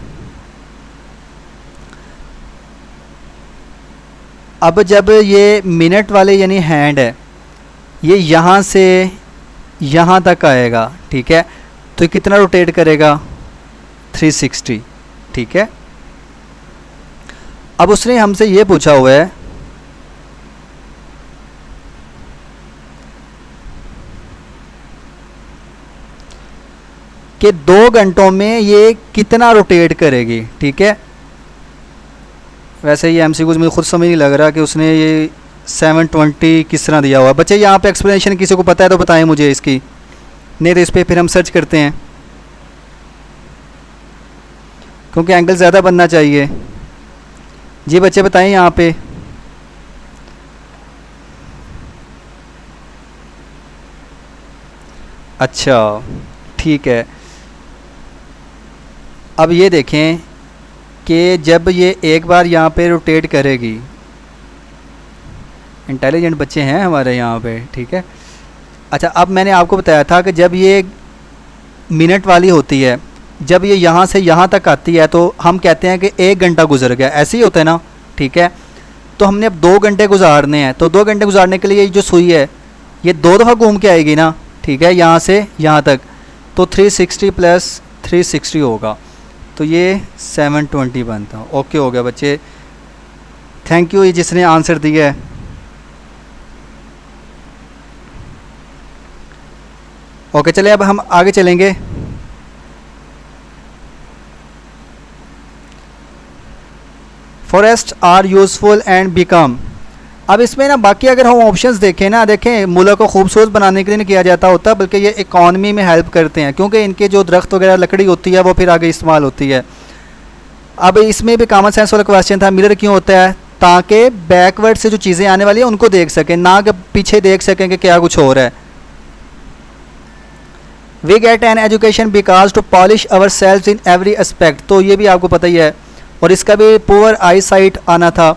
अब जब ये मिनट वाले यानी हैंड है, ये यहाँ से यहाँ तक आएगा, ठीक है, तो कितना रोटेट करेगा? 360, ठीक है। अब उसने हमसे ये पूछा हुआ है कि 2 घंटों में ये कितना रोटेट करेगी, ठीक है। वैसे ये एमसीक्यूज़ मुझे खुद समझ नहीं लग रहा कि उसने ये 720 किस तरह दिया हुआ है। बच्चे, यहाँ पे एक्सप्लेनेशन किसी को पता है तो बताएं मुझे इसकी, नहीं तो इस पर फिर हम सर्च करते हैं, क्योंकि एंगल ज़्यादा बनना चाहिए। जी बच्चे बताएं यहाँ पे। अच्छा, ठीक है। अब ये देखें कि जब ये एक बार यहाँ पे रोटेट करेगी, इंटेलिजेंट बच्चे हैं हमारे यहाँ पे, ठीक है। अच्छा, अब मैंने आपको बताया था कि जब ये मिनट वाली होती है, जब ये यहाँ से यहाँ तक आती है तो हम कहते हैं कि 1 घंटा गुजर गया, ऐसे ही होता है ना, ठीक है। तो हमने अब 2 घंटे गुजारने हैं, तो 2 घंटे गुजारने के लिए ये जो सुई है ये 2 दफ़ा घूम के आएगी ना, ठीक है, यहाँ से यहाँ तक, तो 360 + 360 होगा, तो ये 720 बनता। ओके हो गया बच्चे, थैंक यू ये जिसने आंसर दिया है। ओके, चलिए अब हम आगे चलेंगे। Forest are useful and become. अब इसमें ना बाकी अगर हम ऑप्शंस देखें ना, देखें मुल्क को खूबसूरत बनाने के लिए नहीं किया जाता होता, बल्कि ये इकॉनमी में हेल्प करते हैं, क्योंकि इनके जो दरख्त वगैरह लकड़ी होती है वो फिर आगे इस्तेमाल होती है। अब इसमें भी कॉमन सेंस वाला क्वेश्चन था, मिरर क्यों होता है? ताकि बैकवर्ड से जो चीज़ें आने वाली हैं उनको देख सकें, ना कि पीछे देख सकें कि क्या कुछ हो रहा है। We get an education because to polish our self in every aspect, तो ये भी आपको पता ही है। और इसका भी पुअर आई साइट आना था।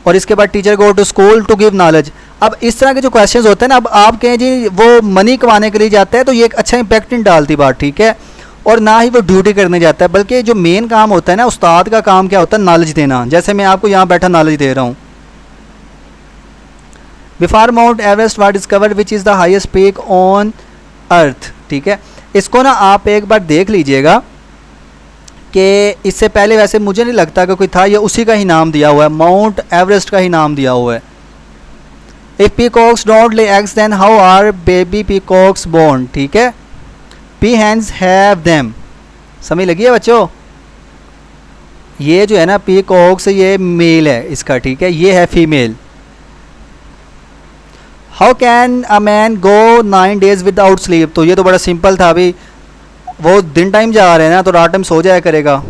और इसके बाद teacher go to school to give knowledge. अब इस तरह के जो क्वेश्चंस होते हैं ना, अब आप कहें जी वो मनी कमाने के लिए जाता है तो ये एक अच्छा इंपैक्ट नहीं डालती बात, ठीक है। और ना ही वो ड्यूटी करने जाता है, बल्कि जो मेन काम होता है ना उस्ताद का काम क्या होता है? नॉलेज देना। जैसे मैं आपको यहाँ बैठा नॉलेज दे रहा हूँ। Before mount Everest was discovered which is the highest peak on earth, ठीक है। इसको ना आप एक बार देख लीजिएगा कि इससे पहले वैसे मुझे नहीं लगता कि कोई था, ये उसी का ही नाम दिया हुआ है, माउंट एवरेस्ट का ही नाम दिया हुआ है। If peacocks don't lay eggs then how are baby peacocks born, ठीक है। पी हैंड्स हैव देम, समझ लगी है बच्चों? ये जो है ना पीकॉक्स, ये मेल है इसका, ठीक है, ये है female. How can a man go 9 days without sleep, तो ये तो बड़ा सिंपल था। अभी वो दिन टाइम जा रहे हैं ना तो रात टाइम सो जाया करेगा।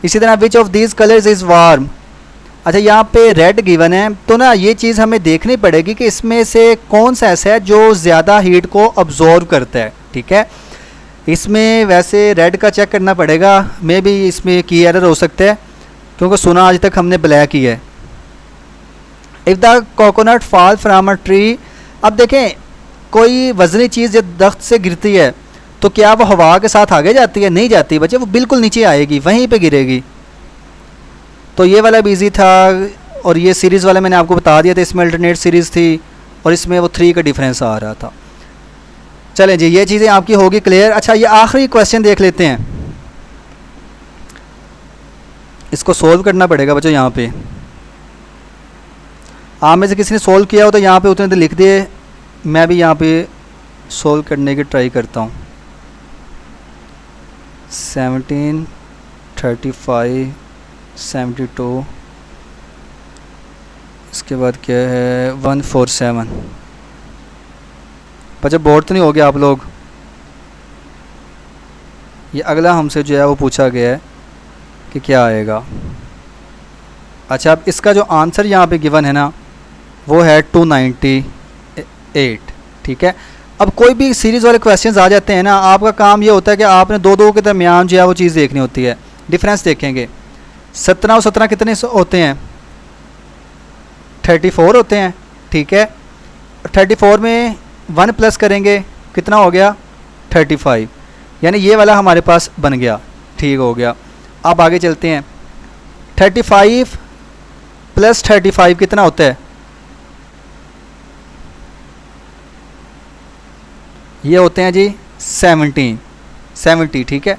इसी तरह which of these colours is warm. अच्छा, यहाँ पे रेड गिवन है, तो ना ये चीज़ हमें देखनी पड़ेगी कि इसमें से कौन सा ऐसा है जो ज़्यादा हीट को अब्जॉर्व करता है, ठीक है। इसमें वैसे रेड का चेक करना पड़ेगा, मे भी इसमें की एरर हो सकता है, क्योंकि सुना आज तक हमने ब्लैक ही है। If the coconut fall from a tree, अब देखें कोई वजनी चीज़ जब दरख्त से गिरती है तो क्या वो हवा के साथ आगे जाती है? नहीं जाती बच्चे, वो बिल्कुल नीचे आएगी, वहीं पे गिरेगी। तो ये वाला भी ईजी था। और ये सीरीज़ वाला मैंने आपको बता दिया था, इसमें अल्टरनेट सीरीज़ थी और इसमें वो 3 का डिफरेंस आ रहा था। चलें जी, ये चीज़ें आपकी होगी क्लियर। अच्छा, ये आखिरी क्वेश्चन देख लेते हैं, इसको सोल्व करना पड़ेगा बच्चों। यहाँ पे आप में से किसी ने सोल्व किया हो तो यहाँ पे उतने तो लिख दिए, मैं भी यहाँ पे सोल्व करने की ट्राई करता हूँ। 17, 35, 72, इसके बाद क्या है 147। बच्चे बोर्ड तो नहीं हो गया आप लोग? ये अगला हमसे जो है वो पूछा गया है कि क्या आएगा। अच्छा, अब इसका जो आंसर यहाँ पे गिवन है ना वो है 298, ठीक है। अब कोई भी सीरीज़ वाले क्वेश्चंस आ जाते हैं ना, आपका काम ये होता है कि आपने दो के दरमियान जो है वो चीज़ देखनी होती है। डिफरेंस देखेंगे, 17 और 17 कितने होते हैं? 34 होते हैं, ठीक है। 34 में 1 प्लस करेंगे, कितना हो गया? 35, यानी ये वाला हमारे पास बन गया, ठीक हो गया। अब आगे चलते हैं। 35 प्लस 35 कितना होता है? ये होते हैं जी 70, ठीक है।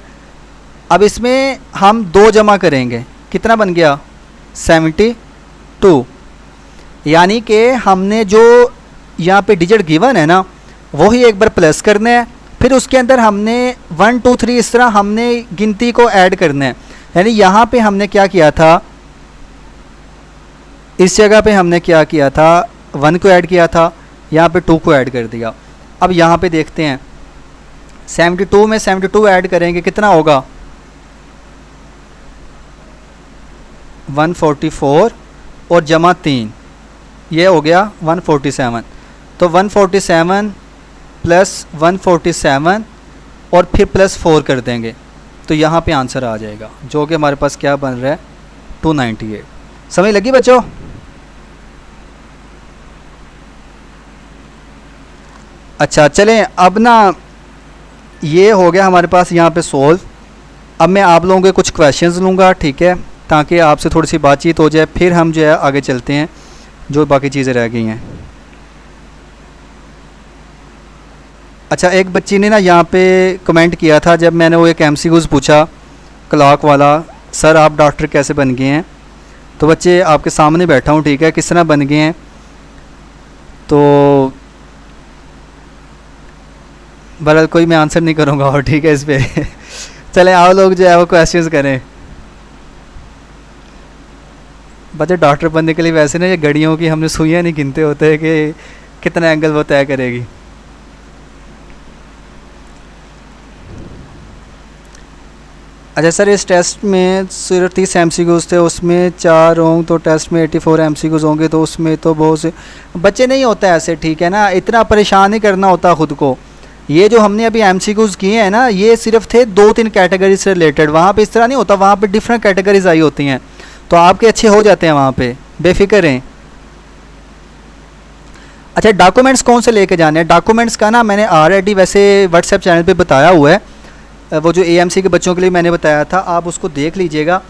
अब इसमें हम 2 जमा करेंगे, कितना बन गया? 72। यानी कि हमने जो यहाँ पे डिजिट गिवन है ना वही एक बार प्लस करना है, फिर उसके अंदर हमने 1 2 3 इस तरह हमने गिनती को ऐड करना है। यानी यहाँ पे हमने क्या किया था, इस जगह पे हमने क्या किया था, 1 को ऐड किया था, यहाँ पे 2 को ऐड कर दिया। अब यहाँ पे देखते हैं, 72 में 72 ऐड करेंगे, कितना होगा? 144 और जमा 3, ये हो गया 147। तो 147 प्लस 147 और फिर प्लस 4 कर देंगे, तो यहाँ पे आंसर आ जाएगा, जो कि हमारे पास क्या बन रहा है? 298। समझ लगी बच्चों? अच्छा, चलें अब ना ये हो गया हमारे पास यहाँ पे सोल्व। अब मैं आप लोगों के कुछ क्वेश्चंस लूँगा, ठीक है, ताकि आपसे थोड़ी सी बातचीत हो जाए, फिर हम जो है आगे चलते हैं जो बाकी चीज़ें रह गई हैं। अच्छा, एक बच्ची ने ना यहाँ पे कमेंट किया था, जब मैंने वो एक MCQs पूछा क्लॉक वाला, सर आप डॉक्टर कैसे बन गए हैं? तो बच्चे आपके सामने बैठा हूँ, ठीक है, किस तरह बन गए हैं। तो बहरहाल कोई मैं आंसर नहीं करूँगा और ठीक है इस पे चले आओ लोग जो है वो क्वेश्चंस करें। बच्चे डॉक्टर बनने के लिए वैसे ना ये घड़ियों की हमने सुइयाँ नहीं गिनते होते हैं कि कितना एंगल वो तय करेगी। अच्छा सर इस टेस्ट में सिर्फ 30 MCQs थे, उसमें 4 होंगे तो टेस्ट में 84 MCQs होंगे, तो उसमें तो बहुत से बच्चे नहीं होता ऐसे, ठीक है ना, इतना परेशान नहीं करना होता ख़ुद को। ये जो हमने अभी MCQs किए हैं ना, ये सिर्फ थे 2-3 कैटेगरी से रिलेटेड, वहाँ पे इस तरह नहीं होता, वहाँ पे डिफरेंट कैटेगरीज आई होती हैं, तो आपके अच्छे हो जाते हैं वहाँ पे, बेफिक्र रहें। अच्छा डॉक्यूमेंट्स कौन से लेके जाने हैं? डॉक्यूमेंट्स का ना मैंने ऑलरेडी वैसे व्हाट्सएप चैनल पे बताया हुआ है, वो जो AMC के बच्चों के लिए मैंने बताया था, आप उसको देख लीजिएगा,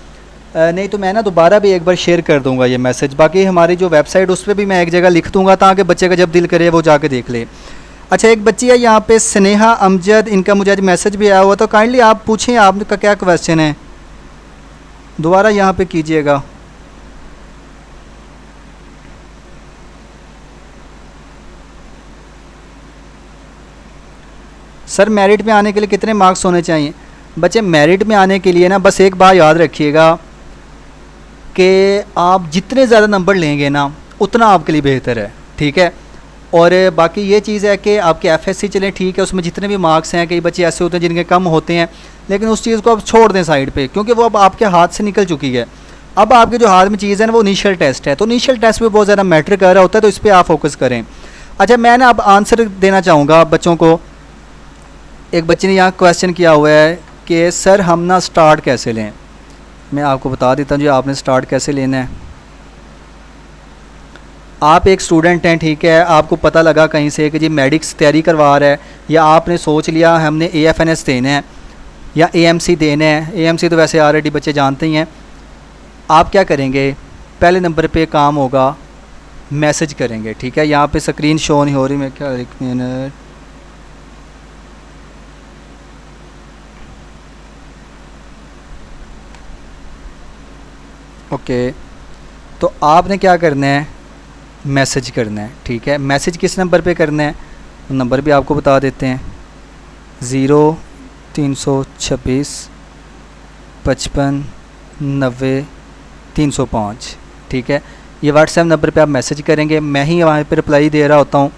नहीं तो मैं ना दोबारा भी एक बार शेयर कर दूंगा ये मैसेज। बाकी हमारी जो वेबसाइट उस पर भी मैं एक जगह लिख दूंगा ताकि बच्चे का जब दिल करे वो जाके देख ले। अच्छा एक बच्ची है यहाँ पे स्नेहा अमजद, इनका मुझे आज मैसेज भी आया हुआ, तो काइंडली आप पूछें आपका क्या क्वेश्चन है, दोबारा यहाँ पे कीजिएगा। सर मेरिट में आने के लिए कितने मार्क्स होने चाहिए? बच्चे मेरिट में आने के लिए ना बस एक बात याद रखिएगा कि आप जितने ज़्यादा नंबर लेंगे ना उतना आपके लिए बेहतर है, ठीक है। और बाकी ये चीज़ है कि आपके FSC चलें, ठीक है, उसमें जितने भी मार्क्स हैं, कई बच्चे ऐसे होते हैं जिनके कम होते हैं, लेकिन उस चीज़ को आप छोड़ दें साइड पे, क्योंकि वो अब आपके हाथ से निकल चुकी है। अब आपके जो हाथ में चीज़ है ना वो इनिशियल टेस्ट है, तो इनिशियल टेस्ट में बहुत ज़्यादा मैटर कर रहा होता है, तो इस पर आप फोकस करें। अच्छा मैं ना अब आंसर देना चाहूँगा बच्चों को। एक बच्चे ने यहाँ क्वेश्चन किया हुआ है कि सर हम ना स्टार्ट कैसे लें। मैं आपको बता देता हूँ जी आपने स्टार्ट कैसे लेना है। आप एक स्टूडेंट हैं, ठीक है, आपको पता लगा कहीं से कि जी मेडिक्स तैयारी करवा रहा है, या आपने सोच लिया हमने AFNS देना है या AMC देना है। AMC तो वैसे ऑलरेडी बच्चे जानते ही हैं। आप क्या करेंगे, पहले नंबर पे काम होगा मैसेज करेंगे, ठीक है। यहाँ पे स्क्रीन शो नहीं हो रही, मैं क्या, एक मिनट, ओके, तो आपने क्या करना है, मैसेज करना है, ठीक है। मैसेज किस नंबर पे करना है, नंबर भी आपको बता देते हैं, 0326 55 90 305, ठीक है। ये व्हाट्सएप नंबर पे आप मैसेज करेंगे, मैं ही वहाँ पे रिप्लाई दे रहा होता हूँ।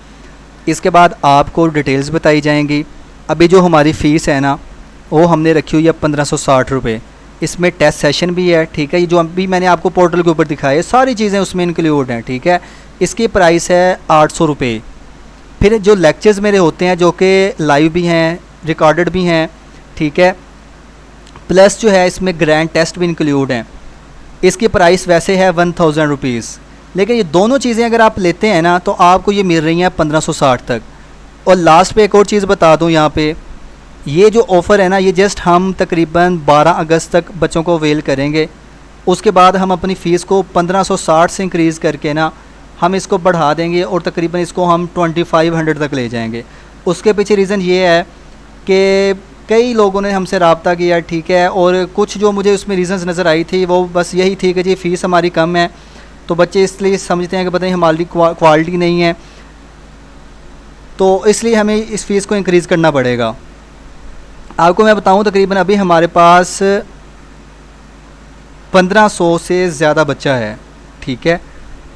इसके बाद आपको डिटेल्स बताई जाएंगी। अभी जो हमारी फ़ीस है ना वो हमने रखी हुई है 1560 रुपये, इसमें टेस्ट सेशन भी है, ठीक है। ये जो अभी मैंने आपको पोर्टल के ऊपर दिखाया है सारी चीज़ें उसमें इंक्लूड हैं, ठीक है। इसकी प्राइस है 800 रुपये। फिर जो लेक्चर्स मेरे होते हैं जो कि लाइव भी हैं, रिकॉर्डेड भी हैं, ठीक है, प्लस जो है इसमें ग्रैंड टेस्ट भी इंक्लूड हैं। इसकी प्राइस वैसे है 1000 रुपीज़, लेकिन ये दोनों चीज़ें अगर आप लेते हैं ना तो आपको ये मिल रही हैं 1560 तक। और लास्ट पे एक और चीज़ बता दूँ, यहाँ पे ये जो ऑफ़र है ना ये जस्ट हम तकरीबन 12 अगस्त तक बच्चों को अवेल करेंगे। उसके बाद हम अपनी फ़ीस को 1560 से इंक्रीज़ करके ना हम इसको बढ़ा देंगे और तकरीबन इसको हम 2500 तक ले जाएंगे। उसके पीछे रीज़न ये है कि कई लोगों ने हमसे रब्ता किया, ठीक है, और कुछ जो मुझे उसमें रीज़न्स नज़र आई थी वो बस यही थी कि जी फ़ीस हमारी कम है, तो बच्चे इसलिए समझते हैं कि पता नहीं हमारी क्वालिटी नहीं है, तो इसलिए हमें इस फ़ीस को इंक्रीज़ करना पड़ेगा। आपको मैं बताऊं तकरीबन अभी हमारे पास 1500 से ज़्यादा बच्चा है, ठीक है,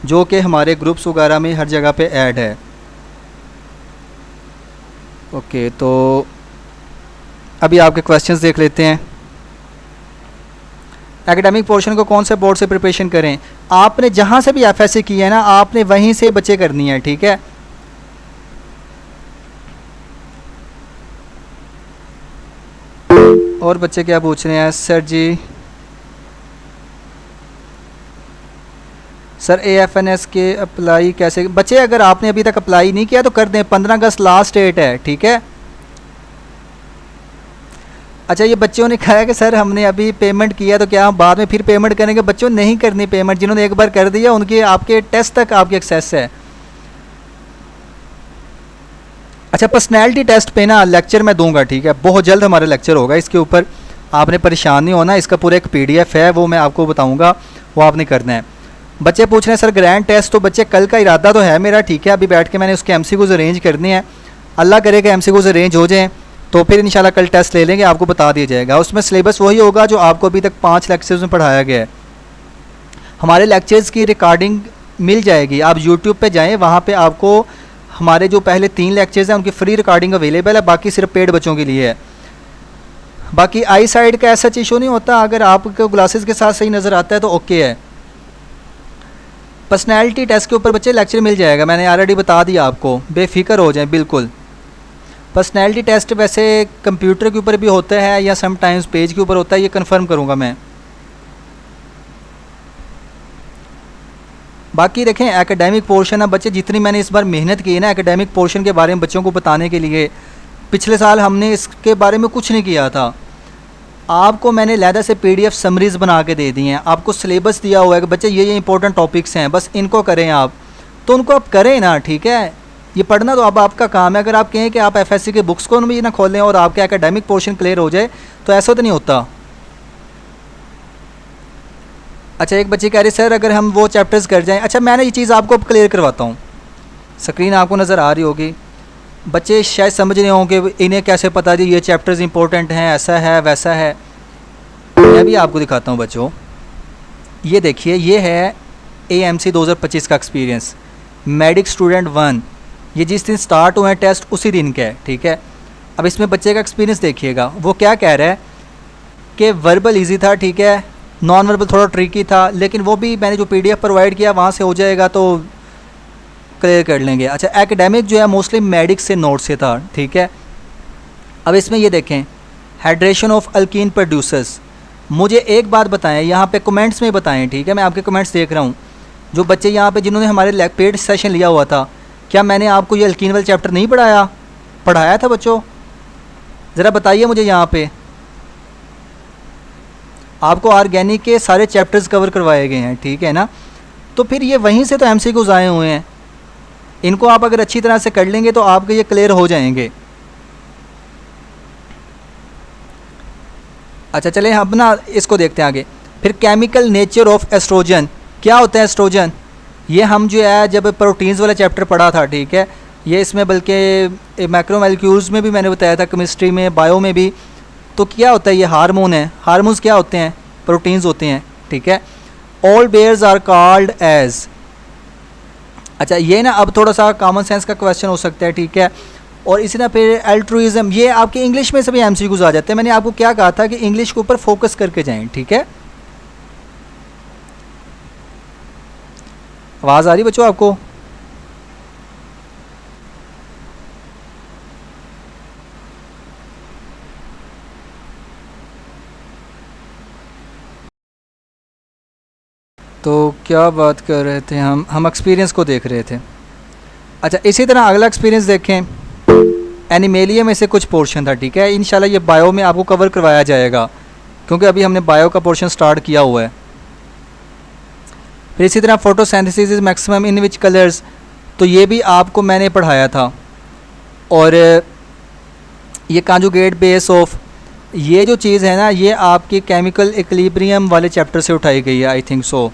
जो कि हमारे ग्रुप्स वगैरह में हर जगह पे ऐड है। ओके, तो अभी आपके क्वेश्चंस देख लेते हैं। एकेडमिक पोर्शन को कौन से बोर्ड से प्रिपरेशन करें? आपने जहाँ से भी FSC की है ना आपने वहीं से बच्चे करनी है, ठीक है। और बच्चे क्या पूछ रहे हैं सर जी? सर AFNS के अप्लाई कैसे? बच्चे अगर आपने अभी तक अप्लाई नहीं किया तो कर दें, 15 अगस्त लास्ट डेट है, ठीक है। अच्छा ये बच्चों ने कहा है कि सर हमने अभी पेमेंट किया तो क्या हम बाद में फिर पेमेंट करेंगे? बच्चों नहीं करनी पेमेंट, जिन्होंने एक बार कर दिया उनके आपके टेस्ट तक आपकी एक्सेस है। अच्छा पर्सनैलिटी टेस्ट पे ना लेक्चर मैं दूंगा, ठीक है, बहुत जल्द हमारा लेक्चर होगा इसके ऊपर, आपने परेशान नहीं होना। इसका पूरा एक PDF है वो मैं आपको बताऊंगा, वो आपने करना है। बच्चे पूछ रहे हैं सर ग्रैंड टेस्ट, तो बच्चे कल का इरादा तो है मेरा, ठीक है, अभी बैठ के मैंने उसके MCQs अरेंज करने हैं, अल्लाह करे कि एमसीक्यू से रेंज हो जाएँ तो फिर इंशाल्लाह कल टेस्ट ले लेंगे, आपको बता दिया जाएगा। उसमें सिलेबस वही होगा जो आपको अभी तक 5 लेक्चर्स में पढ़ाया गया है। हमारे लेक्चर्स की रिकॉर्डिंग मिल जाएगी, आप यूट्यूब पे जाएं, वहाँ पे आपको हमारे जो पहले 3 लेक्चर्स हैं उनकी फ्री रिकॉर्डिंग अवेलेबल है, बाकी सिर्फ पेड बच्चों के लिए है। बाकी आई साइड का ऐसा इशू नहीं होता, अगर आपको ग्लासेस के साथ सही नज़र आता है तो ओके है। पर्सनैलिटी टेस्ट के ऊपर बच्चे लेक्चर मिल जाएगा, मैंने ऑलरेडी बता दिया आपको, बेफिक्र हो जाए बिल्कुल। पर्सनैलिटी टेस्ट वैसे कंप्यूटर के ऊपर भी होता है या समटाइम्स पेज के ऊपर होता है, ये कंफर्म करूँगा मैं। बाकी देखें एकेडमिक पोर्शन, अब बच्चे जितनी मैंने इस बार मेहनत की है ना एकेडमिक पोर्शन के बारे में बच्चों को बताने के लिए, पिछले साल हमने इसके बारे में कुछ नहीं किया था। आपको मैंने लहदा से PDF समरीज़ बना के दे दी हैं, आपको सिलेबस दिया हुआ है कि बच्चे ये इंपॉर्टेंट टॉपिक्स हैं, बस इनको करें आप, तो उनको आप करें ना, ठीक है। ये पढ़ना तो अब आपका काम है। अगर आप कहें कि आप FSC के बुक्स को भी ना खोलें और आपके एकेडमिक पोर्शन क्लियर हो जाए तो ऐसा तो नहीं होता। अच्छा, एक बच्ची कह रही सर अगर हम वो चैप्टर्स कर जाएं, अच्छा मैंने ये चीज़ आपको अब क्लियर करवाता हूँ, स्क्रीन आपको नज़र आ रही होगी। बच्चे शायद समझ रहे होंगे इन्हें कैसे पता जी ये चैप्टर्स इंपॉर्टेंट हैं, ऐसा है वैसा है। मैं भी आपको दिखाता हूँ बच्चों, ये देखिए, ये है AMC 2025 का एक्सपीरियंस, मेडिक स्टूडेंट 1, ये जिस दिन स्टार्ट हुए हैं टेस्ट उसी दिन का है, ठीक है। अब इसमें बच्चे का एक्सपीरियंस देखिएगा, वो क्या कह रहा है कि वर्बल ईजी था, ठीक है, नॉन वर्बल थोड़ा ट्रिकी था, लेकिन वो भी मैंने जो PDF प्रोवाइड किया वहाँ से हो जाएगा तो क्लियर कर लेंगे। अच्छा, एकेडमिक जो है मोस्टली मेडिक से नोट से था, ठीक है। अब इसमें ये देखें, हाइड्रेशन ऑफ अल्कीन प्रोड्यूसर्स, मुझे एक बात बताएं यहाँ पे कमेंट्स में बताएं, ठीक है, मैं आपके कमेंट्स देख रहा हूँ। जो बच्चे यहाँ पे जिन्होंने हमारे पेड सेशन लिया हुआ था, क्या मैंने आपको ये अल्कीन वाला चैप्टर नहीं पढ़ाया था बच्चों? ज़रा बताइए मुझे। यहाँ पे आपको ऑर्गेनिक के सारे चैप्टर्स कवर करवाए गए हैं, ठीक है ना। तो फिर ये वहीं से तो MCQs आए हुए हैं, इनको आप अगर अच्छी तरह से कर लेंगे तो आपके ये क्लियर हो जाएंगे। अच्छा चलें अब ना इसको देखते हैं आगे। फिर केमिकल नेचर ऑफ एस्ट्रोजन, क्या होता है एस्ट्रोजन? ये हम जो है जब प्रोटीन्स वाला चैप्टर पढ़ा था, ठीक है, ये इसमें बल्कि मैक्रोमोलिक्यूल्स में भी मैंने बताया था, केमिस्ट्री में, बायो में भी। तो क्या होता है, ये हार्मोन है। हार्मोन्स क्या होते हैं? प्रोटीन्स होते हैं, ठीक है। All bears are called as, अच्छा ये ना अब थोड़ा सा कॉमन सेंस का क्वेश्चन हो सकता है, ठीक है। और इसी तरह फिर एल्ट्रुइज्म, ये आपके इंग्लिश में सभी MCQs आ जाते हैं। मैंने आपको क्या कहा था कि इंग्लिश के ऊपर फोकस करके जाएं, ठीक है। आवाज़ आ रही बच्चों आपको? तो क्या बात कर रहे थे हम एक्सपीरियंस को देख रहे थे। अच्छा, इसी तरह अगला एक्सपीरियंस देखें, एनिमेलिया में से कुछ पोर्शन था, ठीक है। इंशाल्लाह ये बायो में आपको कवर करवाया जाएगा, क्योंकि अभी हमने बायो का पोर्शन स्टार्ट किया हुआ है। फिर इसी तरह photosynthesis is maximum in which colours, तो ये भी आपको मैंने पढ़ाया था। और ये कॉन्जुगेट बेस ऑफ, ये जो चीज़ है ना, ये आपकी केमिकल इक्विलिब्रियम वाले चैप्टर से उठाई गई है, आई थिंक सो।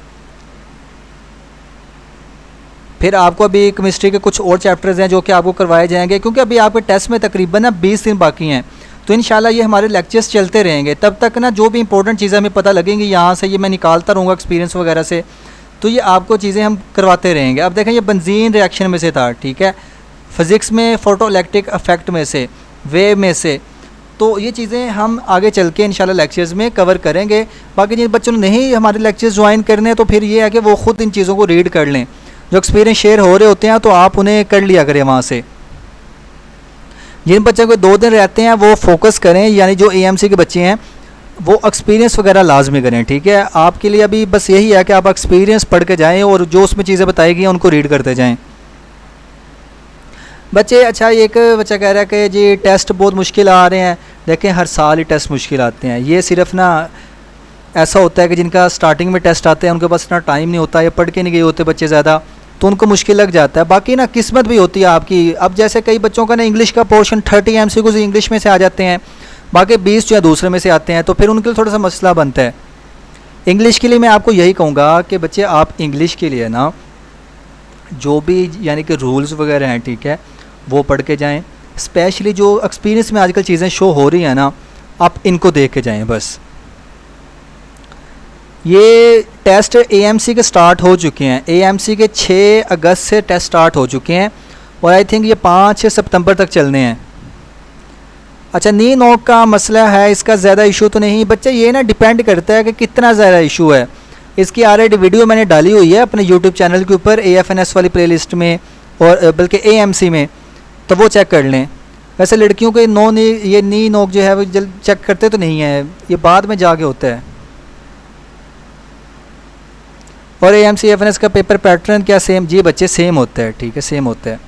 फिर आपको अभी केमिस्ट्री के कुछ और चैप्टर्स हैं जो कि आपको करवाए जाएंगे, क्योंकि अभी आपके टेस्ट में तकरीबन ना 20 दिन बाकी हैं। तो इंशाल्लाह ये हमारे लेक्चर्स चलते रहेंगे, तब तक ना जो भी इंपॉर्टेंट चीज़ें हमें पता लगेंगी यहाँ से, ये मैं निकालता रहूँगा एक्सपीरियंस वगैरह से, तो ये आपको चीज़ें हम करवाते रहेंगे। अब देखें, ये बेंजीन रिएक्शन में से था, ठीक है, फिज़िक्स में फोटोइलेक्ट्रिक इफेक्ट में से, वेव में से, तो ये चीज़ें हम आगे चल के इंशाल्लाह लेक्चर्स में कवर करेंगे। बाकी जिन बच्चों ने नहीं हमारे लेक्चर्स ज्वाइन करने हैं, तो फिर ये है कि वो ख़ुद इन चीज़ों को रीड कर लें, जो एक्सपीरियंस शेयर हो रहे होते हैं तो आप उन्हें कर लिया करें वहाँ से। जिन बच्चों को 2 दिन रहते हैं वो फोकस करें, यानी जो AMC के बच्चे हैं वो एक्सपीरियंस वगैरह लाजमी करें, ठीक है। आपके लिए अभी बस यही है कि आप एक्सपीरियंस पढ़ के जाएँ और जो उसमें चीज़ें बताई गई हैं उनको रीड करते जाएँ बच्चे। अच्छा, एक बच्चा कह रहा है कि जी टेस्ट बहुत मुश्किल आ रहे हैं। देखें, हर साल ही टेस्ट मुश्किल आते हैं, ये सिर्फ ना ऐसा होता है कि जिनका स्टार्टिंग में टेस्ट आते हैं उनके पास इतना टाइम नहीं होता, या पढ़ के नहीं गए होते बच्चे ज़्यादा, तो उनको मुश्किल लग जाता है। बाकी ना किस्मत भी होती है आपकी। अब जैसे कई बच्चों का ना इंग्लिश का पोर्शन 30 MCQs इंग्लिश में से आ जाते हैं, बाकी 20 जो है दूसरे में से आते हैं, तो फिर उनके लिए थोड़ा सा मसला बनता है। इंग्लिश के लिए मैं आपको यही कहूँगा कि बच्चे आप इंग्लिश के लिए ना जो भी यानी कि रूल्स वगैरह हैं, ठीक है, वो पढ़ के जाएँ। स्पेशली जो एक्सपीरियंस में आजकल चीज़ें शो हो रही हैं ना, आप इनको देख के जाएं बस। ये टेस्ट एएमसी के स्टार्ट हो चुके हैं, एएमसी के 6 अगस्त से टेस्ट स्टार्ट हो चुके हैं और आई थिंक ये 5 सितंबर तक चलने हैं। अच्छा, नी नोक का मसला है, इसका ज़्यादा इशू तो नहीं बच्चे, ये ना डिपेंड करता है कि कितना ज़्यादा इशू है। इसकी ऑलरेडी वीडियो मैंने डाली हुई है अपने यूट्यूब चैनल के ऊपर AFNS वाली प्लेलिस्ट में, और बल्कि AMC में, तो वो चेक कर लें। वैसे लड़कियों के ये नी नोक जो है वो जल्द चेक करते तो नहीं है, ये बाद में जाके होता है। और AMC AFNS का पेपर पैटर्न क्या सेम? जी बच्चे सेम होता है, ठीक है, सेम होता है।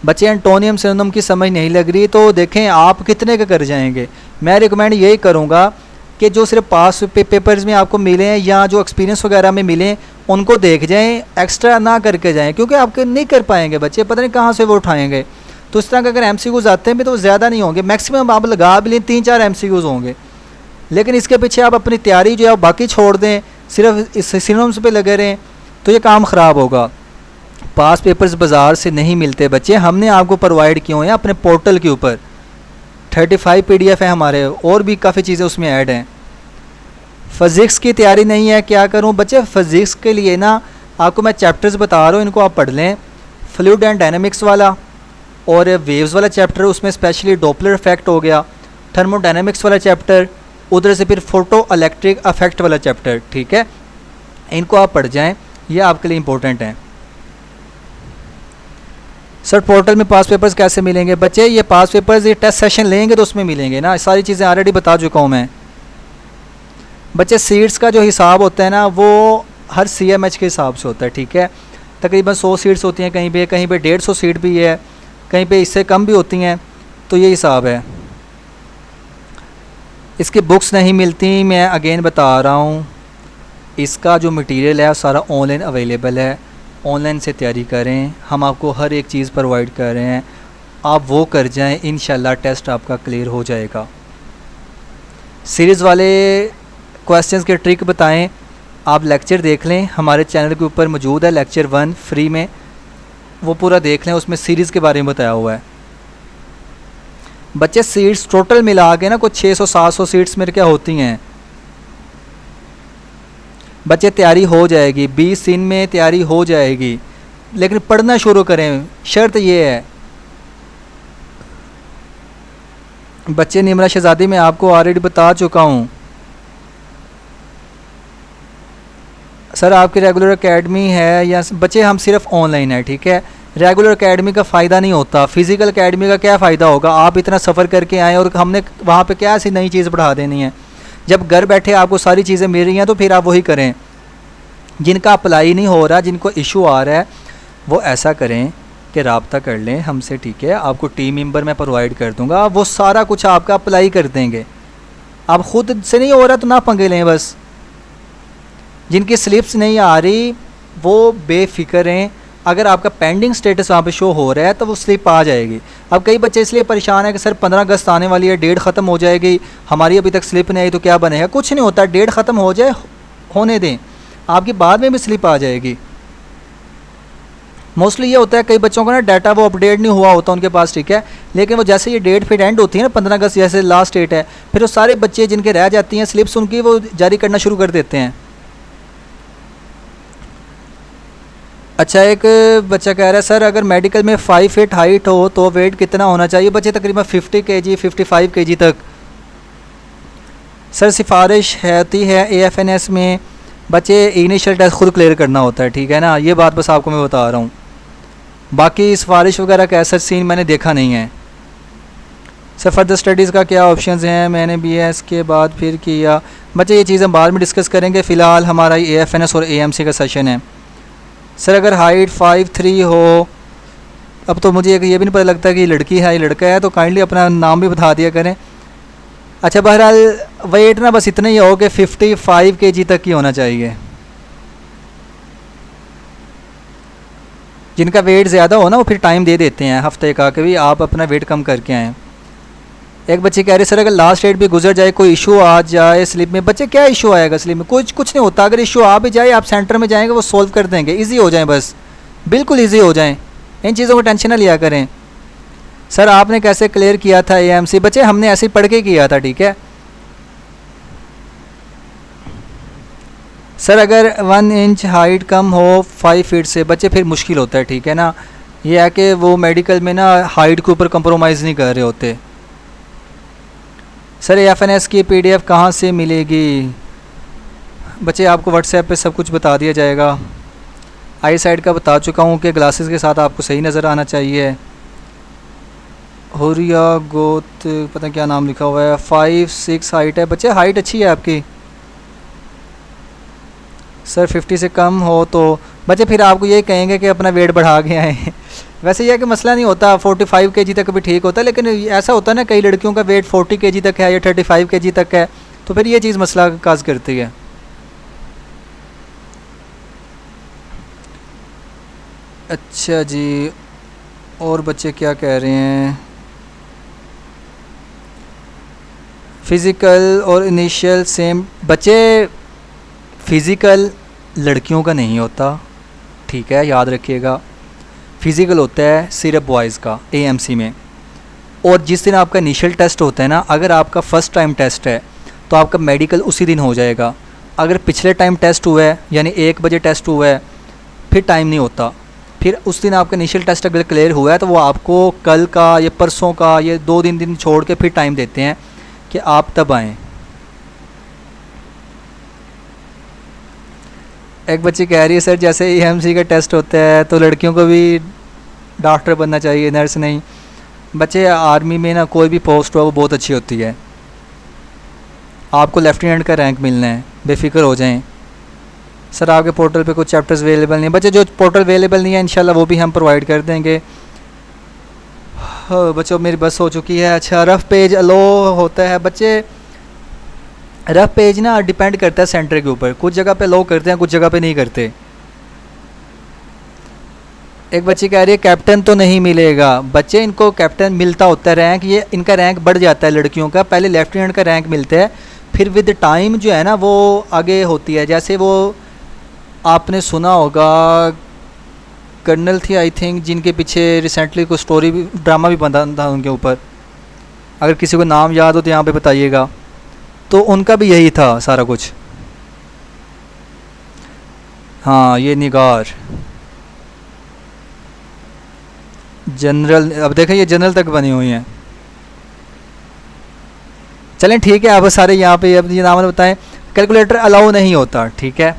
बच्चे एंटोनियम सिनोनिम की समझ नहीं लग रही तो देखें आप कितने का कर जाएंगे। मैं रिकमेंड यही करूँगा कि जो सिर्फ पास पेपर्स में आपको मिले हैं या जो एक्सपीरियंस वगैरह में मिले उनको देख जाएं, एक्स्ट्रा ना करके जाएं, क्योंकि आपके नहीं कर पाएंगे बच्चे, पता नहीं कहाँ से वो उठाएंगे। तो इस तरह का अगर MCQs आते हैं भी तो ज़्यादा नहीं होंगे, मैक्सिमम आप लगा भी लें 3-4 MCQs होंगे, लेकिन इसके पीछे आप अपनी तैयारी जो है बाकी छोड़ दें, सिर्फ इस सिनोनिम्स पे लगे रहें तो ये काम ख़राब होगा। पास पेपर्स बाज़ार से नहीं मिलते बच्चे, हमने आपको प्रोवाइड किए हुए हैं अपने पोर्टल के ऊपर। 35 PDF है हमारे, और भी काफ़ी चीज़ें उसमें ऐड हैं। फ़िज़िक्स की तैयारी नहीं है, क्या करूं बच्चे? फ़िज़िक्स के लिए ना आपको मैं चैप्टर्स बता रहा हूँ, इनको आप पढ़ लें। फ्लूइड एंड डायनामिक्स वाला और वेव्स वाला चैप्टर, उसमें स्पेशली डॉपलर इफेक्ट हो गया। थर्मोडायनामिक्स वाला चैप्टर, उधर से फिर फोटो इलेक्ट्रिक इफेक्ट वाला चैप्टर, ठीक है, इनको आप पढ़ जाएँ, ये आपके लिए इम्पोर्टेंट हैं। सर पोर्टल में पास पेपर्स कैसे मिलेंगे? बच्चे ये पास पेपर्स ये टेस्ट सेशन लेंगे तो उसमें मिलेंगे ना, सारी चीज़ें ऑलरेडी बता चुका हूँ मैं। बच्चे सीट्स का जो हिसाब होता है ना वो हर CMH के हिसाब से होता है, ठीक है। तकरीबन 100 सीट्स होती हैं, कहीं पे 150 सीट भी है, कहीं पे इससे कम भी होती हैं, तो ये हिसाब है। इसकी बुक्स नहीं मिलती, मैं अगेन बता रहा हूँ, इसका जो मटेरियल है सारा ऑनलाइन अवेलेबल है, ऑनलाइन से तैयारी करें, हम आपको हर एक चीज़ प्रोवाइड कर रहे हैं, आप वो कर जाएं, इंशाल्लाह टेस्ट आपका क्लियर हो जाएगा। सीरीज़ वाले क्वेश्चंस के ट्रिक बताएं, आप लेक्चर देख लें, हमारे चैनल के ऊपर मौजूद है लेक्चर 1 फ्री में, वो पूरा देख लें, उसमें सीरीज़ के बारे में बताया हुआ है। बच्चे सीट्स टोटल मिला के ना कुछ 600-700 सीट्स मेरे क्या होती हैं बच्चे, तैयारी हो जाएगी, 20 दिन में तैयारी हो जाएगी, लेकिन पढ़ना शुरू करें, शर्त ये है। बच्चे निमरा शहजादी मैं आपको ऑलरेडी बता चुका हूँ। सर आपकी रेगुलर एकेडमी है या बच्चे हम सिर्फ ऑनलाइन है, ठीक है। रेगुलर एकेडमी का फ़ायदा नहीं होता, फिज़िकल एकेडमी का क्या फ़ायदा होगा? आप इतना सफ़र करके आएँ और हमने वहाँ पे क्या ऐसी नई चीज़ बढ़ा देनी है। जब घर बैठे आपको सारी चीज़ें मिल रही हैं तो फिर आप वही करें। जिनका अप्लाई नहीं हो रहा, जिनको इशू आ रहा है, वो ऐसा करें कि रब्ता कर लें हमसे, ठीक है। आपको टीम मेंबर मैं प्रोवाइड कर दूंगा, वो सारा कुछ आपका अप्लाई कर देंगे। आप ख़ुद से नहीं हो रहा तो ना पंगे लें बस। जिनकी स्लिप्स नहीं आ रही वो बेफिक्र हैं, अगर आपका पेंडिंग स्टेटस वहाँ पे शो हो रहा है तो वो स्लिप आ जाएगी। अब कई बच्चे इसलिए परेशान है कि सर 15 अगस्त आने वाली है, डेट ख़त्म हो जाएगी, हमारी अभी तक स्लिप नहीं आई तो क्या बनेगा? कुछ नहीं होता, डेट ख़त्म हो जाए, होने दें, आपकी बाद में भी स्लिप आ जाएगी। मोस्टली ये होता है कई बच्चों को ना डाटा वो अपडेट नहीं हुआ होता उनके पास, ठीक है, लेकिन वो जैसे ये डेट फिर एंड होती है ना, 15 अगस्त जैसे लास्ट डेट है, फिर वो सारे बच्चे जिनके रह जाती हैं स्लिप्स, उनकी वो जारी करना शुरू कर देते हैं। अच्छा, एक बच्चा कह रहा है सर अगर मेडिकल में 5 फीट हाइट हो तो वेट कितना होना चाहिए? बच्चे तकरीबन 50 kg 55 kg तक। सर सिफारिश होती है AFNS में, बच्चे इनिशियल टेस्ट खुद क्लियर करना होता है, ठीक है ना, ये बात बस आपको मैं बता रहा हूँ। बाकी सिफारिश वगैरह का ऐसा सीन मैंने देखा नहीं है। सर फर्दर स्टडीज़ का क्या ऑप्शंस हैं? मैंने BS के बाद फिर किया। बच्चे ये चीज़ हम बाद में डिस्कस करेंगे, फ़िलहाल हमारा AFNS और AMC का सेशन है। सर अगर हाइट 5'3" हो, अब तो मुझे ये भी नहीं पता लगता कि ये लड़की है ये लड़का है, तो काइंडली अपना नाम भी बता दिया करें। अच्छा, बहरहाल वेट ना बस इतना ही हो कि 55 kg तक ही होना चाहिए। जिनका वेट ज़्यादा हो ना वो फिर टाइम दे देते हैं हफ्ते का कि भी आप अपना वेट कम करके आएँ। एक बच्चे कह रहे सर अगर लास्ट डेट भी गुजर जाए, कोई इशू आ जाए स्लिप में, बच्चे क्या इशू आएगा स्लिप में? कुछ नहीं होता। अगर इशू आ भी जाए आप सेंटर में जाएंगे वो सॉल्व कर देंगे, इजी हो जाए, बस बिल्कुल इजी हो जाए, इन चीज़ों को टेंशन ना लिया करें। सर आपने कैसे क्लियर किया था एएमसी? बच्चे हमने ऐसे ही पढ़ के किया था, ठीक है। सर अगर 1 इंच हाइट कम हो 5 फीट से, बच्चे फिर मुश्किल होता है, ठीक है ना। ये है कि वो मेडिकल में ना हाइट के ऊपर कंप्रोमाइज़ नहीं कर रहे होते। सर एफएनएस की पीडीएफ कहाँ से मिलेगी? बच्चे आपको व्हाट्सएप पे सब कुछ बता दिया जाएगा। आई साइड का बता चुका हूँ कि ग्लासेस के साथ आपको सही नज़र आना चाहिए। हुरिया गोत पता नहीं क्या नाम लिखा हुआ है, 5'6" हाइट है। बच्चे हाइट अच्छी है आपकी। सर 50 से कम हो तो बच्चे फिर आपको ये कहेंगे कि अपना वेट बढ़ा के आए। वैसे यह कि मसला नहीं होता, 45 kg तक भी ठीक होता है, लेकिन ऐसा होता है ना कई लड़कियों का वेट 40 kg तक है या 35 kg तक है, तो फिर ये चीज़ मसला काज करती है। अच्छा जी, और बच्चे क्या कह रहे हैं? फ़िज़िकल और इनिशियल सेम। बच्चे फ़िज़िकल लड़कियों का नहीं होता, ठीक है, याद रखिएगा। फ़िज़िकल होता है सिर्फ बॉयज़ का एएमसी में। और जिस दिन आपका इनिशियल टेस्ट होता है ना, अगर आपका फ़र्स्ट टाइम टेस्ट है तो आपका मेडिकल उसी दिन हो जाएगा। अगर पिछले टाइम टेस्ट हुआ है यानी 1 बजे टेस्ट हुआ है, फिर टाइम नहीं होता। फिर उस दिन आपका इनिशियल टेस्ट अगर क्लियर हुआ है तो वो आपको कल का या परसों का या 2 दिन छोड़ के फिर टाइम देते हैं कि आप तब आएँ। एक बच्ची कह रही है सर जैसे एएमसी का टेस्ट होता है तो लड़कियों को भी डॉक्टर बनना चाहिए, नर्स नहीं। बच्चे आर्मी में ना कोई भी पोस्ट हो वो बहुत अच्छी होती है। आपको लेफ्टिनेंट का रैंक मिलना है, बेफिक्र हो जाएं। सर आपके पोर्टल पे कुछ चैप्टर्स अवेलेबल नहीं है। बच्चे जो पोर्टल अवेलेबल नहीं है इंशाल्लाह वो भी हम प्रोवाइड कर देंगे। बच्चों मेरी बस हो चुकी है। अच्छा, रफ़ पेज अलो होता है? बच्चे रफ़ पेज ना डिपेंड करता है सेंटर के ऊपर, कुछ जगह पे लो करते हैं, कुछ जगह पे नहीं करते। एक बच्ची कह रही है कैप्टन तो नहीं मिलेगा। बच्चे इनको कैप्टन मिलता होता है, रैंक ये इनका रैंक बढ़ जाता है लड़कियों का। पहले लेफ्टिनेंट का रैंक मिलता है, फिर विद टाइम जो है ना वो आगे होती है। जैसे वो आपने सुना होगा कर्नल थी आई थिंक, जिनके पीछे रिसेंटली कोई स्टोरी भी ड्रामा भी बना था उनके ऊपर। अगर किसी को नाम याद हो तो यहाँ पे बताइएगा। तो उनका भी यही था सारा कुछ। हाँ ये निगार जनरल, अब देखें ये जनरल तक बनी हुई हैं। चलें ठीक है, अब सारे यहाँ पे अब ये नाम बताएं। कैलकुलेटर अलाउ नहीं होता, ठीक है।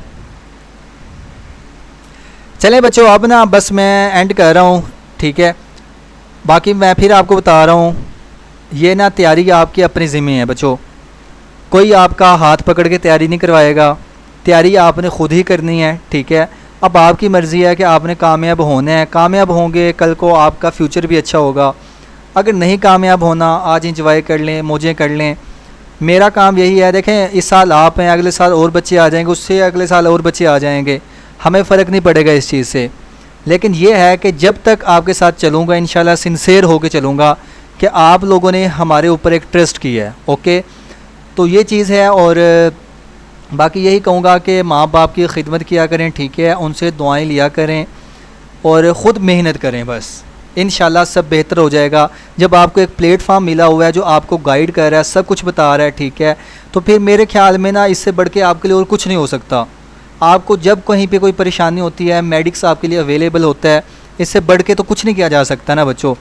चलें बच्चों अब ना बस मैं एंड कर रहा हूँ, ठीक है। बाकी मैं फिर आपको बता रहा हूँ, ये ना तैयारी आपकी अपनी ज़िम्मे है बच्चों। कोई आपका हाथ पकड़ के तैयारी नहीं करवाएगा, तैयारी आपने ख़ुद ही करनी है, ठीक है। अब आपकी मर्ज़ी है कि आपने कामयाब होना है। कामयाब होंगे कल को आपका फ्यूचर भी अच्छा होगा। अगर नहीं कामयाब होना, आज इंजॉय कर लें, मौजें कर लें। मेरा काम यही है, देखें इस साल आप हैं, अगले साल और बच्चे आ जाएंगे, उससे अगले साल और बच्चे आ जाएंगे, हमें फ़र्क नहीं पड़ेगा इस चीज़ से। लेकिन ये है कि जब तक आपके साथ चलूँगा इंशाल्लाह सिंसेर होकर चलूँगा कि आप लोगों ने हमारे ऊपर एक ट्रस्ट किया है, ओके। तो ये चीज़ है। और बाकी यही कहूँगा कि माँ बाप की खिदमत किया करें, ठीक है, उनसे दुआएं लिया करें और ख़ुद मेहनत करें। बस इंशाल्लाह सब बेहतर हो जाएगा। जब आपको एक प्लेटफार्म मिला हुआ है जो आपको गाइड कर रहा है, सब कुछ बता रहा है, ठीक है, तो फिर मेरे ख्याल में ना इससे बढ़ के आपके लिए और कुछ नहीं हो सकता। आपको जब कहीं पे कोई परेशानी होती है, मेडिक्स आपके लिए अवेलेबल होता है, इससे बढ़ के तो कुछ नहीं किया जा सकता ना बच्चों।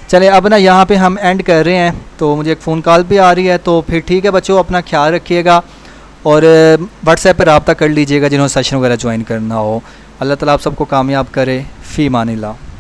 चले अब ना यहाँ पे हम एंड कर रहे हैं, तो मुझे एक फ़ोन कॉल भी आ रही है। तो फिर ठीक है बच्चों, अपना ख्याल रखिएगा और व्हाट्सएप पर रब्ता कर लीजिएगा जिन्होंने सेशन वगैरह ज्वाइन करना हो। अल्लाह ताला आप सबको कामयाब करे। फ़ी मानिल्लाह।